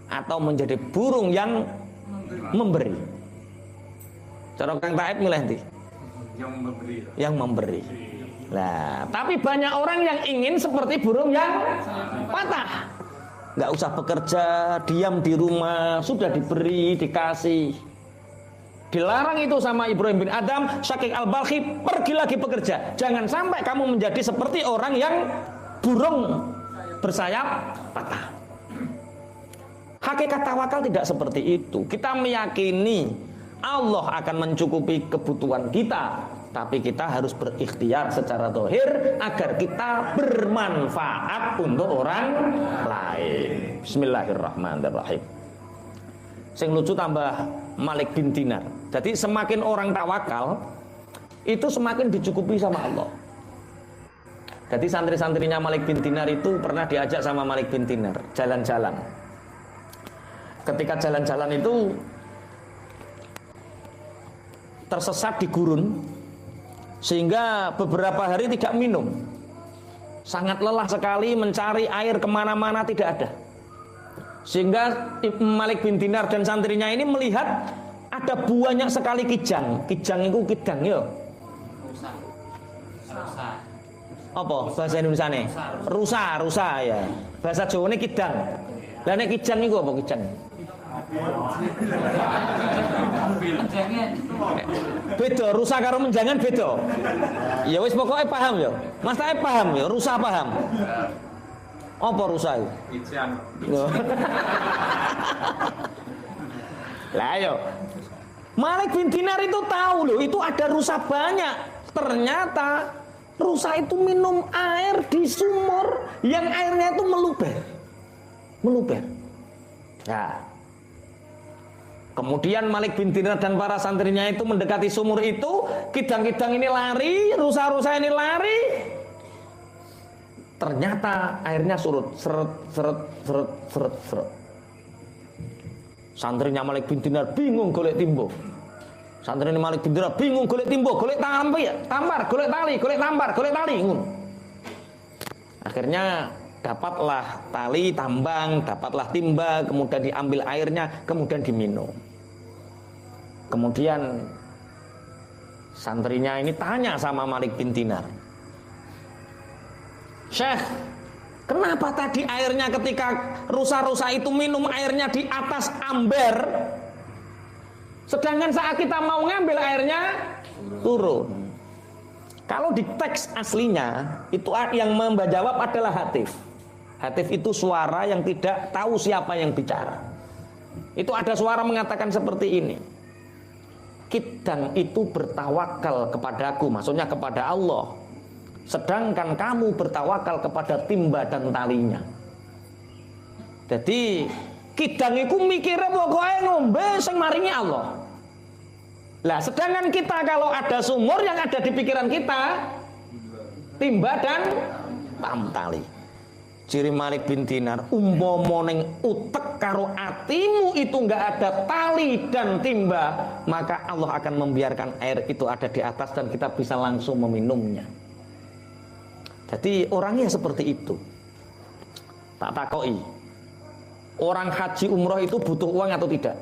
atau menjadi burung yang memberi? Cara Kang Taib milih nanti. Yang memberi. Yang memberi. Nah, tapi banyak orang yang ingin seperti burung yang patah. Nggak usah bekerja, diam di rumah, sudah diberi, dikasih. Dilarang itu sama Ibrahim bin Adham, Syakik al-Balkhi, pergi lagi bekerja. Jangan sampai kamu menjadi seperti orang yang burung bersayap patah. Hakikat tawakal tidak seperti itu. Kita meyakini Allah akan mencukupi kebutuhan kita, tapi kita harus berikhtiar secara zahir agar kita bermanfaat untuk orang lain. Bismillahirrahmanirrahim. Sing lucu tambah Malik bin Dinar. Jadi semakin orang tawakal, itu semakin dicukupi sama Allah. Jadi santri-santrinya Malik bin Dinar itu pernah diajak sama Malik bin Dinar jalan-jalan. Ketika jalan-jalan itu tersesat di gurun, sehingga beberapa hari tidak minum. Sangat lelah sekali mencari air kemana-mana, tidak ada. Sehingga Malik bin Dinar dan santrinya ini melihat ada banyak sekali kijang. Kijang itu kidang ya. Apa bahasa Indonesia nih? Rusa ya. Bahasa Jawa ini kidang. Lah nek kijang itu apa kijang? Beda, rusa karo menjangan beda. Ya wis pokoknya paham ya. Masane paham ya, rusa paham. Apa rusa itu? Kijang. Lah yo. Malik bin Dinar itu tahu loh, itu ada rusa banyak. Ternyata rusa itu minum air di sumur yang airnya itu meluber. Nah, kemudian Malik bin Dinar dan para santrinya itu mendekati sumur itu, kidang-kidang ini lari, rusa-rusa ini lari. Ternyata airnya surut, seret. Santrinya Malik bin Dinar bingung golek timbo. Santrinya Malik bin Dinar bingung golek timbo, golek tampar, golek tali, golek tampar, golek tali. Akhirnya dapatlah tali, tambang, dapatlah timba, kemudian diambil airnya, kemudian diminum. Kemudian santrinya ini tanya sama Malik bin Dinar, Syekh, kenapa tadi airnya ketika rusa-rusa itu minum airnya di atas ember, sedangkan saat kita mau ngambil airnya turun? Kalau di teks aslinya itu yang menjawab adalah hatif. Hatif itu suara yang tidak tahu siapa yang bicara. Itu ada suara mengatakan seperti ini, kidang itu bertawakal kepadaku, maksudnya kepada Allah, sedangkan kamu bertawakal kepada timba dan talinya. Jadi kidang itu mikirnya pokoknya ngombe sing maringi Allah. Lah sedangkan kita kalau ada sumur yang ada di pikiran kita timba dan tali. Ciri Malik bin Dinar, umpama ning utek karo atimu itu enggak ada tali dan timba, maka Allah akan membiarkan air itu ada di atas dan kita bisa langsung meminumnya. Jadi orangnya seperti itu. Tak takoi, orang haji umroh itu butuh uang atau tidak?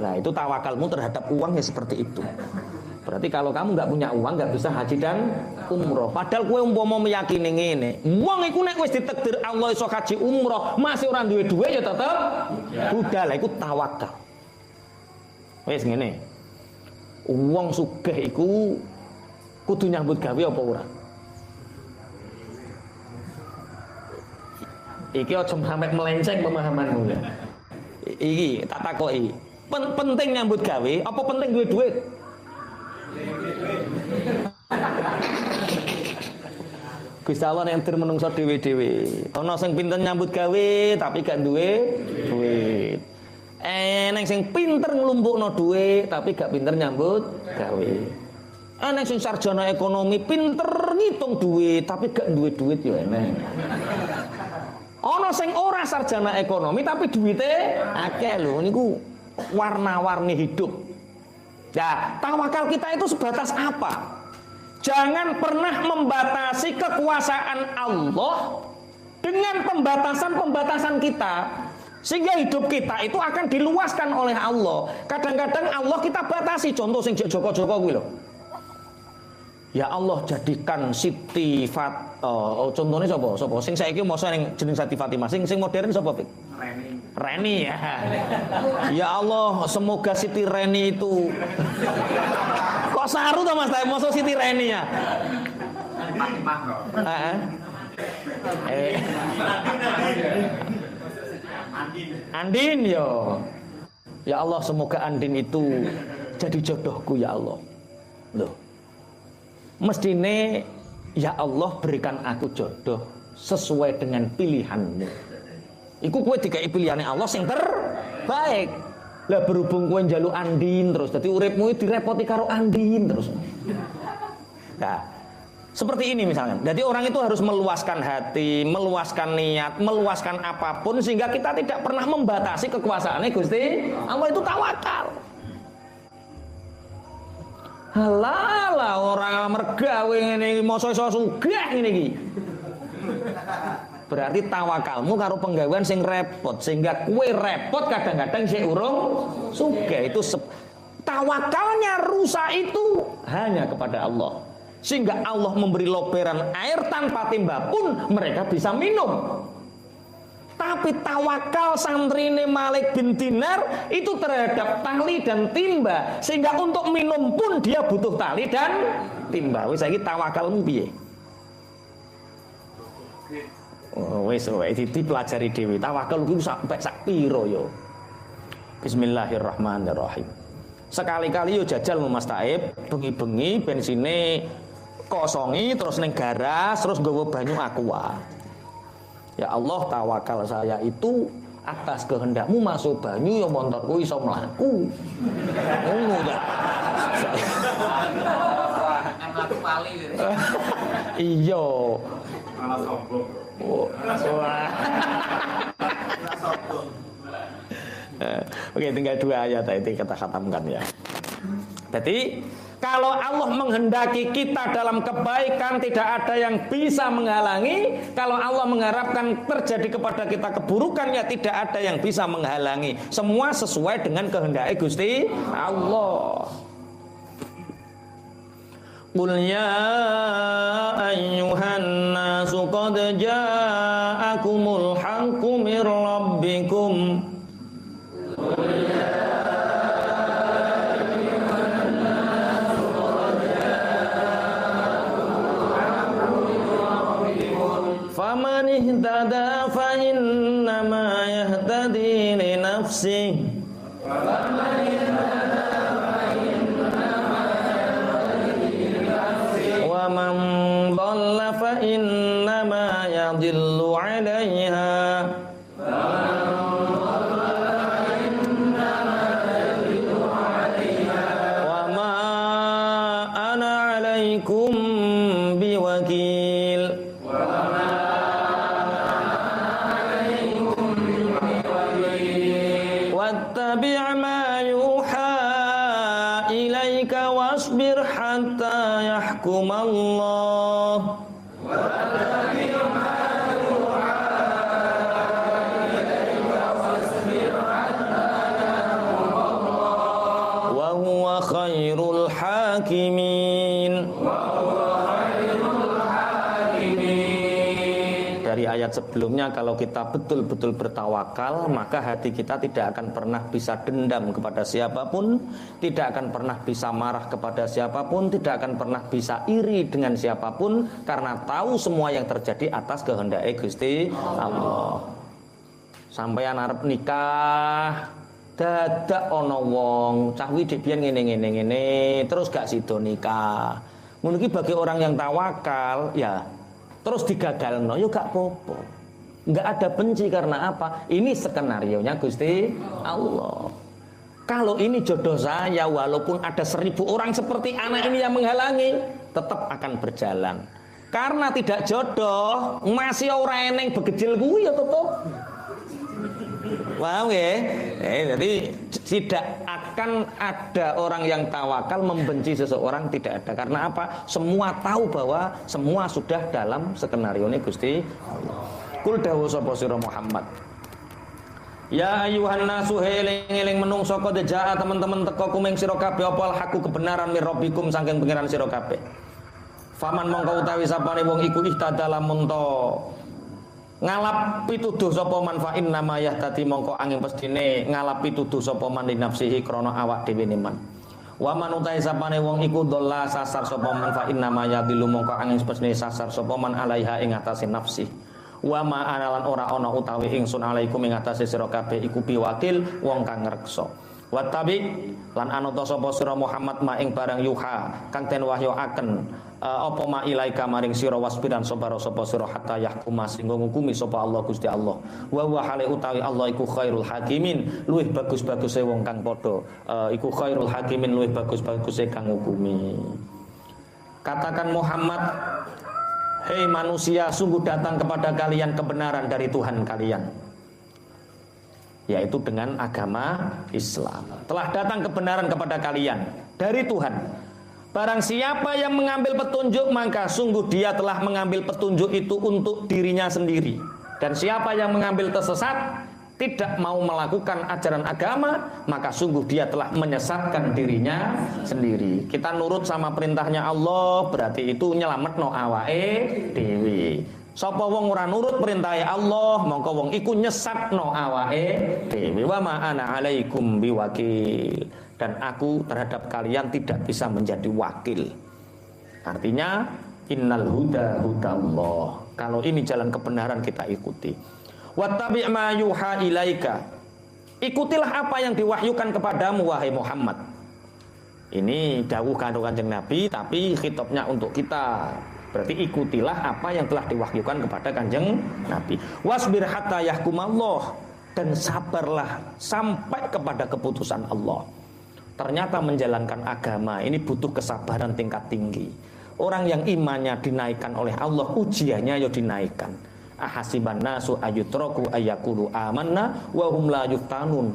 Nah itu tawakalmu terhadap uangnya seperti itu. Berarti kalau kamu nggak punya uang nggak bisa haji dan umroh. Padahal kue umpama meyakini ngene, uang iku nek wis ditakdir Allah iso haji umroh, masih orang duwe duwe ya tetep budal. Iku tawakal. Wis ngene. Uang sugih iku kudu nyambut gawe apa ora? Iki aja sampai melenceng pemahamanmu ya. Iki tak takoki. Penting nyambut gawe apa penting duwe duit? Gusti Allah nentir menungso dhewe-dhewe. Ana sing pinter nyambut gawe tapi gak duwe duit. Neng sing pinter nglumpukno duit tapi gak pinter nyambut gawe. Neng sing sarjana ekonomi pinter ngitung duit tapi gak duwe duit yo eneng. Ana sing ora sarjana ekonomi tapi duwite akeh lho, niku warna-warni hidup. Nah, tawakal kita itu sebatas apa? Jangan pernah membatasi kekuasaan Allah dengan pembatasan-pembatasan kita, sehingga hidup kita itu akan diluaskan oleh Allah. Kadang-kadang Allah kita batasi, contoh sing Joko-Joko kuwi lho. Ya Allah jadikan Siti contohnya sapa? Sing saiki masa ning jeneng Siti Fatimah. Sing modern sapa, Pik? Reni ya. Ya Allah, semoga Siti Reni itu kok saru to Mas, masa Siti Reni ya? Fatimah kok. Andin yo. Ya Allah, semoga Andin itu jadi jodohku ya Allah. Loh. Mestine ya Allah berikan aku jodoh sesuai dengan pilihanmu. Iku kowe dikai pilihane Allah sing terbaik. Lah berhubung kowe njaluk Andin terus dadi uripmu direpoti karo Andin terus. Nah, seperti ini misalkan. Jadi orang itu harus meluaskan hati, meluaskan niat, meluaskan apapun sehingga kita tidak pernah membatasi kekuasaannya Gusti Allah. Itu tawakal. Halala orang mergawe ngene moso iso sugih ngene iki. Berarti tawakalmu karo penggawean sing repot sehingga kue repot kadang-kadang sik urung sugih. Itu tawakalnya rusak itu hanya kepada Allah. Sehingga Allah memberi loberan air tanpa timba pun mereka bisa minum. Tapi tawakal santrine Malik bin Dinar itu terhadap tali dan timba, sehingga untuk minum pun dia butuh tali dan timba. Wis saiki tawakalmu piye? Wis dipelajari dhewe. Tawakal ku sampai sak piro yo. Bismillahirrahmanirrahim. Sekali-kali yo jajal Mas Taib, bengi-bengi bensine kosongi terus ning garas terus nggawa banyu aqua. Ya Allah, tawakal saya itu atas kehendakmu masuk banyu ya montorku iso mlaku. Ngono ya. Mlaku pali. Iya. Malah sombong. Oke, tinggal 2 ayat itu kita khatamkan ya. Jadi kalau Allah menghendaki kita dalam kebaikan tidak ada yang bisa menghalangi. Kalau Allah mengharapkan terjadi kepada kita keburukan ya tidak ada yang bisa menghalangi. Semua sesuai dengan kehendak Gusti Allah. Qul ya ayyuhan nasu qad ja'akumul haqqu mir rabbikum. Faman ihtada fa innama yahtadi li nafsihi wa man dhalla fa innama yadhillu 'alayha wa ma ana 'alaikum biwakil. Wattabi' ma yuha ilaika wasbir hatta yahkum Allah. Wattabi' ma yuha ilaika wasbir hatta yahkum Allah. Wa huwa khairul hakimin. Dari ayat sebelumnya kalau kita betul-betul bertawakal maka hati kita tidak akan pernah bisa dendam kepada siapapun, tidak akan pernah bisa marah kepada siapapun, tidak akan pernah bisa iri dengan siapapun karena tahu semua yang terjadi atas kehendak Gusti Allah. Sampeyan arep nikah dadak ana wong cah widhi biyen ngene terus gak sida nikah. Ngono iki bagi orang yang tawakal ya terus digagalno yo gak apa-apa. Enggak ada benci karena apa? Ini skenarionya Gusti Allah. Kalau ini jodoh saya walaupun ada 1000 orang seperti anak ini yang menghalangi, tetap akan berjalan. Karena tidak jodoh, masih ora eneng begejil kuwi ya tetep. Paham ya? Jadi tidak akan ada orang yang tawakal membenci seseorang, tidak ada. Karena apa? Semua tahu bahwa semua sudah dalam skenario ini Gusti Allah. Kul dawu sapa sira Muhammad. Ya ayuhan nasu eling-eling menungso qad jaa teman-teman teko kumeng sira kabeh apa haku kebenaran mir rabbikum saking pangeran sira kabeh. Faman mongko utawi sapane wong iku ihtadalah munta ngalap pituduh sapa man fa inna ma yahtati mongko angin pestine ngalap pituduh sapa man li nafsihi krana awak dhewe ne man. Wa man utawi sapane wong iku dolla sasar sapa man fa inna ma yadillu mongko angin pestine sasar sapa man alaiha ing atase nafsi. Wa ma analan ora ana utawi ingsun alaikum ing atase sira kabeh iku biwakil wong kang ngreksa. Wattabi lan anut sapa sira Muhammad ma ing barang yuha kang den wahyuaken apa ma ilaika maring sira wasbiran sapa sira hatta yahkuma sing ngukumi sapa Allah Gusti Allah. Wa huwa hale utawi Allah iku khairul hakimin luwih bagus-baguse wong kang padha iku khairul hakimin luwih bagus-baguse kang ngukumi. Katakan Muhammad, hei manusia, sungguh datang kepada kalian kebenaran dari Tuhan kalian, yaitu dengan agama Islam. Telah datang kebenaran kepada kalian dari Tuhan. Barang siapa yang mengambil petunjuk, maka sungguh dia telah mengambil petunjuk itu untuk dirinya sendiri. Dan siapa yang mengambil tersesat, tidak mau melakukan ajaran agama, maka sungguh dia telah menyesatkan dirinya sendiri. Kita nurut sama perintahnya Allah, berarti itu nyelametno awake dhewe. Sapa wong ora nurut perintahe Allah, mongko wong iku nyesatno awake dhewe. Wa ma ana alaikum biwakil. Dan aku terhadap kalian tidak bisa menjadi wakil. Artinya innal huda hudallah. Kalau ini jalan kebenaran kita ikuti. Wattabi' ma yuha ilaika. Ikutilah apa yang diwahyukan kepadamu wahai Muhammad. Ini dawuh Kanjeng Nabi tapi khitabnya untuk kita. Berarti ikutilah apa yang telah diwahyukan kepada Kanjeng Nabi. Wasbir hatta yahkumallah, dan sabarlah sampai kepada keputusan Allah. Ternyata menjalankan agama ini butuh kesabaran tingkat tinggi. Orang yang imannya dinaikkan oleh Allah, ujiannya ya dinaikkan. Ahasiban nasu ayutraku ayakulu amanna wa hum la yuftanun.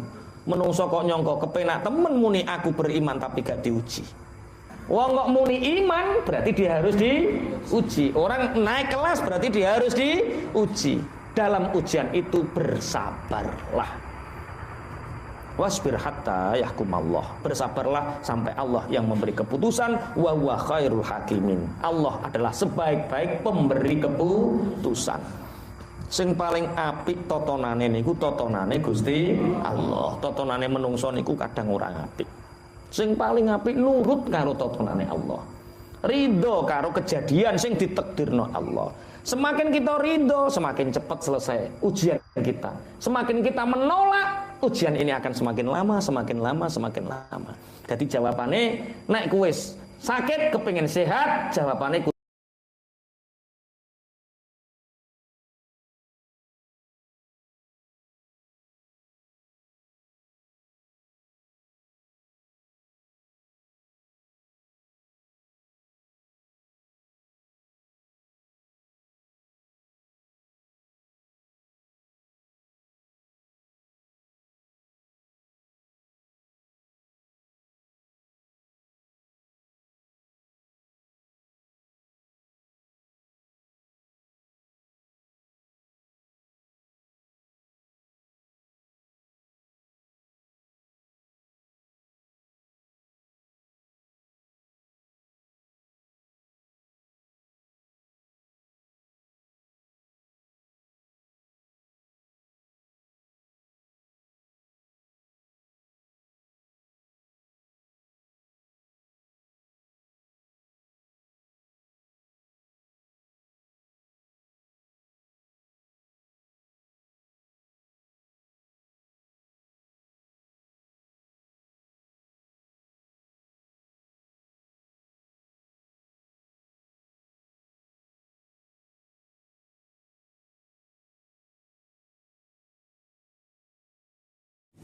Menungso kok nyongko kepenak temen muni aku beriman tapi gak diuji. Wong kok muni iman berarti dia harus diuji. Orang naik kelas berarti dia harus diuji. Dalam ujian itu bersabarlah. Wasbir hatta yahkumallah. Bersabarlah sampai Allah yang memberi keputusan. Wa huwa khairul hakimin. Allah adalah sebaik-baik pemberi keputusan. Sing paling apik totonane niku totonane Gusti Allah. Totonane menungso niku kadang ora apik. Sing paling apik nurut karo totonane Allah. Ridho karo kejadian sing ditakdirno Allah. Semakin kita ridho, semakin cepat selesai ujian kita. Semakin kita menolak, ujian ini akan semakin lama, semakin lama, semakin lama. Jadi jawabannya, nek kuwis sakit kepengin sehat, jawabannya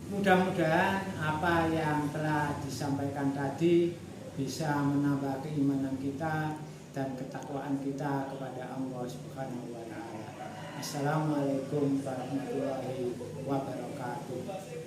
mudah-mudahan apa yang telah disampaikan tadi bisa menambah keimanan kita dan ketakwaan kita kepada Allah Subhanahu wa taala. Assalamualaikum warahmatullahi wabarakatuh.